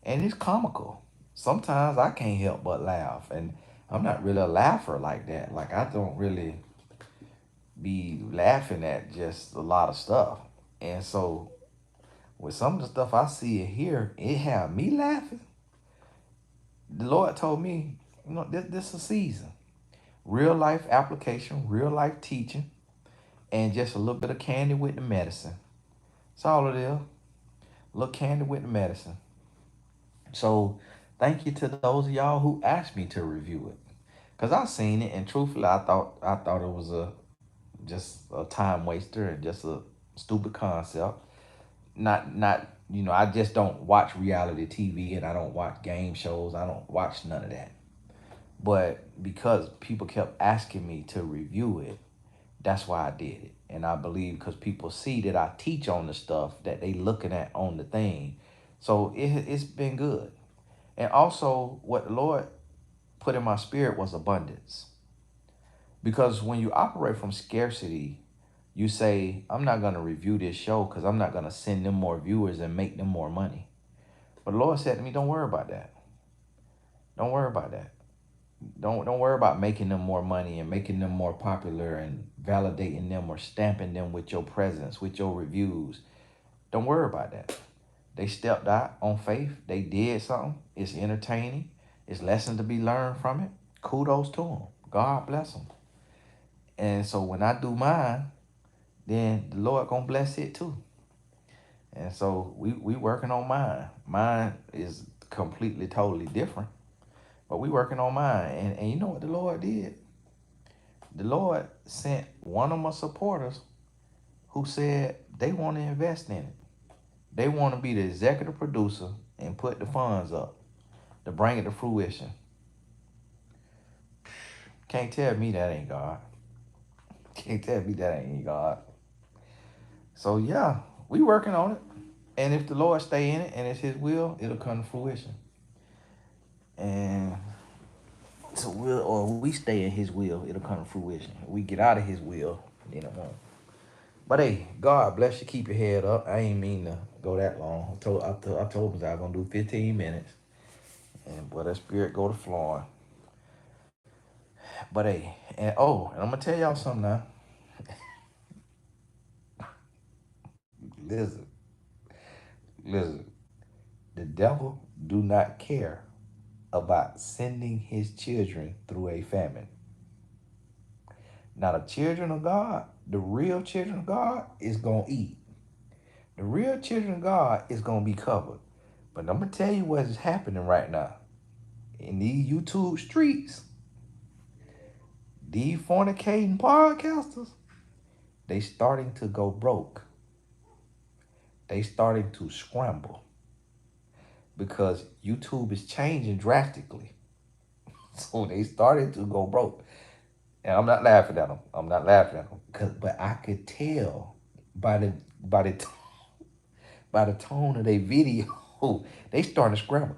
And it's comical. Sometimes I can't help but laugh. And I'm not really a laugher like that. Like I don't really be laughing at just a lot of stuff. And so with some of the stuff I see and hear, it have me laughing. The Lord told me, you know, this is a season. Real life application, real life teaching, and just a little bit of candy with the medicine. That's all it is. A little candy with the medicine. So thank you to those of y'all who asked me to review it. Cause I seen it and truthfully I thought it was just a time waster and just a stupid concept. Not I just don't watch reality TV and I don't watch game shows. I don't watch none of that. But because people kept asking me to review it, that's why I did it. And I believe because people see that I teach on the stuff that they looking at on the thing. So it's been good. And also what the Lord put in my spirit was abundance. Because when you operate from scarcity, you say, I'm not going to review this show because I'm not going to send them more viewers and make them more money. But the Lord said to me, don't worry about that. Don't worry about that. Don't worry about making them more money and making them more popular and validating them or stamping them with your presence, with your reviews. Don't worry about that. They stepped out on faith. They did something. It's entertaining. It's lessons to be learned from it. Kudos to them. God bless them. And so when I do mine, then the Lord gonna bless it too. And so we working on mine. Mine is completely, totally different. But we working on mine. And you know what the Lord did? The Lord sent one of my supporters who said they want to invest in it. They want to be the executive producer and put the funds up to bring it to fruition. Can't tell me that ain't God. Can't tell me that ain't God. So yeah, we working on it. And if the Lord stay in it and it's his will, it'll come to fruition. And so we stay in his will, it'll come to fruition. If we get out of his will, then it won't. But hey, God bless you. Keep your head up. I ain't mean to go that long. I told him I was gonna do 15 minutes. And boy, that spirit go to flowing. But hey, and I'm gonna tell y'all something now. Listen, listen. The devil do not care about sending his children through a famine. Now the children of God, the real children of God, is gonna eat. The real children of God is gonna be covered. But I'm gonna tell you what is happening right now. In these YouTube streets, these fornicating podcasters, they starting to go broke. They starting to scramble because YouTube is changing drastically. So they started to go broke. And I'm not laughing at them. I'm not laughing at them. But I could tell by the by the by the tone of their video, they starting to scramble.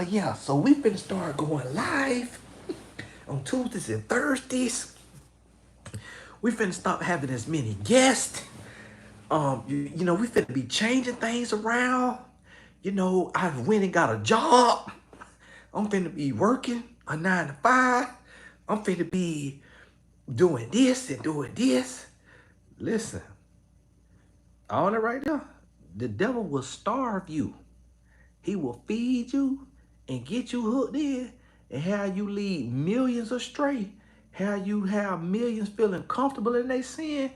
Yeah, so we finna start going live on Tuesdays and Thursdays. We finna stop having as many guests. We finna be changing things around. I went and got a job. I'm finna be working a 9 to 5. I'm finna be doing this and doing this. Listen, all that right there, the devil will starve you. He will feed you and get you hooked in and have you lead millions astray. How you have millions feeling comfortable in their sin,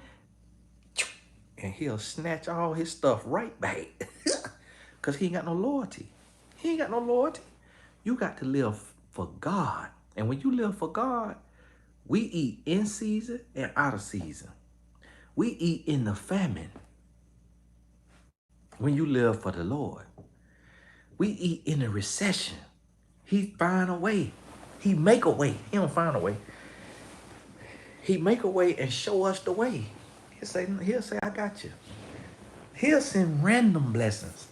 and he'll snatch all his stuff right back. Because he ain't got no loyalty. He ain't got no loyalty. You got to live for God. And when you live for God, we eat in season and out of season. We eat in the famine when you live for the Lord. We eat in the recession. He find a way. He make a way. He don't find a way. He make a way and show us the way. He'll say, I got you. He'll send random blessings.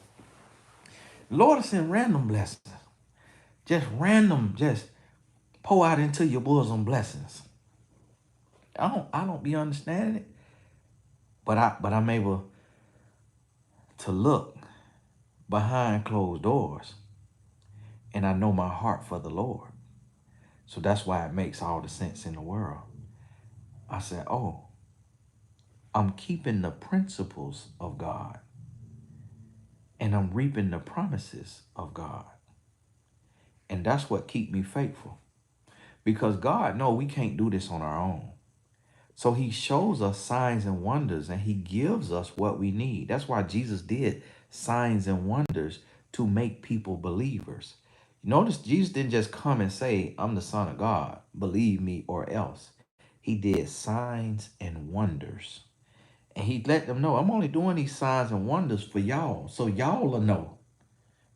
Lord will send random blessings. Just random, just pour out into your bosom blessings. I don't be understanding it, but I'm able to look behind closed doors, and I know my heart for the Lord. So that's why it makes all the sense in the world. I said, oh, I'm keeping the principles of God, and I'm reaping the promises of God. And that's what keep me faithful. Because God knows we can't do this on our own. So he shows us signs and wonders, and he gives us what we need. That's why Jesus did signs and wonders, to make people believers. Notice Jesus didn't just come and say, I'm the Son of God, believe me or else. He did signs and wonders. And he let them know, I'm only doing these signs and wonders for y'all, so y'all will know.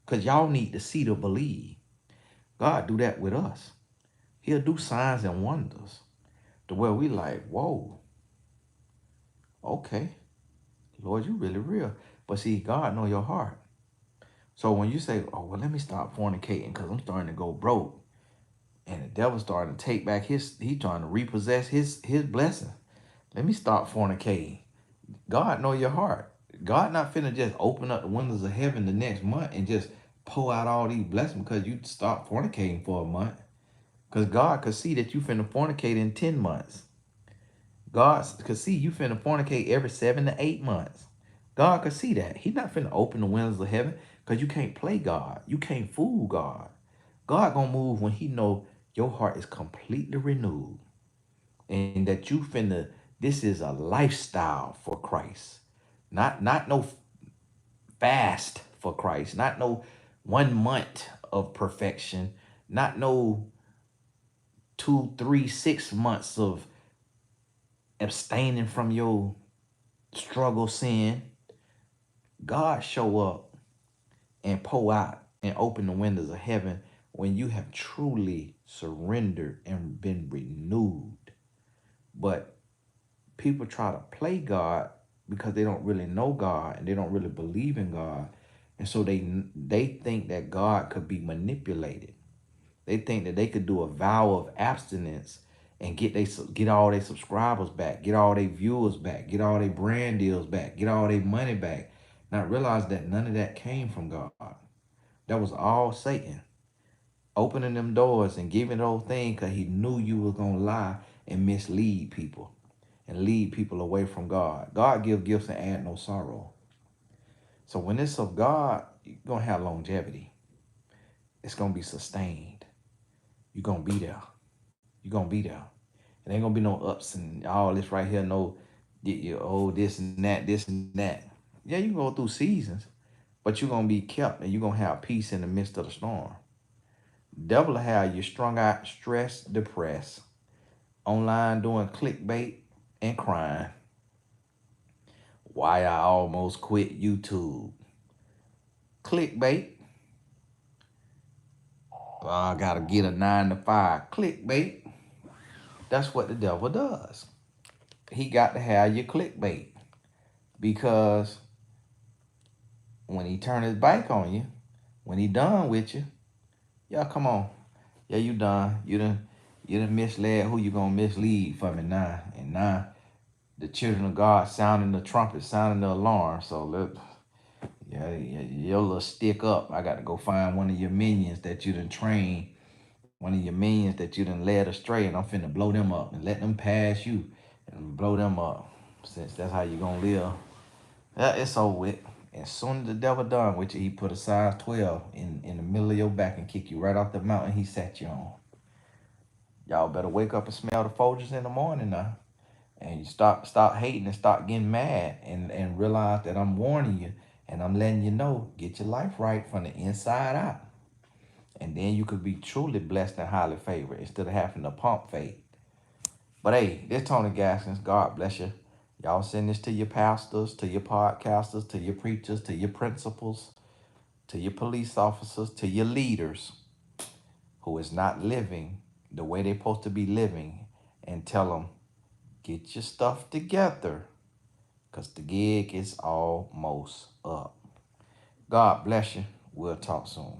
Because y'all need to see to believe. God do that with us. He'll do signs and wonders to where we like, whoa, okay, Lord, you really real. But see, God know your heart. So when you say, oh, well, let me stop fornicating because I'm starting to go broke, and the devil starting to take back he trying to repossess his blessing. Let me stop fornicating. God know your heart. God not finna just open up the windows of heaven the next month and just pour out all these blessings because you stop fornicating for a month. Because God could see that you finna fornicate in 10 months. God could see you finna fornicate every 7 to 8 months. God could see that. He's not finna open the windows of heaven because you can't play God. You can't fool God. God gonna move when he know your heart is completely renewed and that you finna, this is a lifestyle for Christ. Not no fast for Christ. Not no 1 month of perfection. Not no 2, 3, 6 months of abstaining from your struggle sin. God show up and pour out and open the windows of heaven when you have truly surrendered and been renewed. But people try to play God because they don't really know God and they don't really believe in God. And so they think that God could be manipulated. They think that they could do a vow of abstinence and get all their subscribers back, get all their viewers back, get all their brand deals back, get all their money back. Not realize that none of that came from God. That was all Satan. opening them doors and giving the whole thing because he knew you were going to lie and mislead people and lead people away from God. God give gifts and add no sorrow. So when it's of God, you're going to have longevity. It's going to be sustained. You're going to be there. You're going to be there. It ain't going to be no ups and all this right here, no, this and that, this and that. Yeah, you can go through seasons, but you're going to be kept and you're going to have peace in the midst of the storm. Devil will have you strung out, stressed, depressed, online doing clickbait and crying. Why I almost quit YouTube. Clickbait. I gotta get a 9 to 5. Clickbait. That's what the devil does. He got to have you clickbait. Because when he turn his back on you, when he done with you, yeah, come on. Yeah, you done. You done misled who you gonna mislead for me now. And now the children of God sounding the trumpet, sounding the alarm. So look, yeah, your little stick up. I got to go find one of your minions that you done trained, one of your minions that you done led astray, and I'm finna blow them up and let them pass you and blow them up. Since that's how you gonna live. Yeah, it's over with. As soon as the devil done with you, he put a size 12 in the middle of your back and kick you right off the mountain he sat you on. Y'all better wake up and smell the Folgers in the morning now. And you stop hating and start getting mad and realize that I'm warning you and I'm letting you know, get your life right from the inside out. And then you could be truly blessed and highly favored instead of having to pump fake. But hey, this Tony Gaskins, God bless you. Y'all send this to your pastors, to your podcasters, to your preachers, to your principals, to your police officers, to your leaders who is not living the way they're supposed to be living, and tell them, get your stuff together because the gig is almost up. God bless you. We'll talk soon.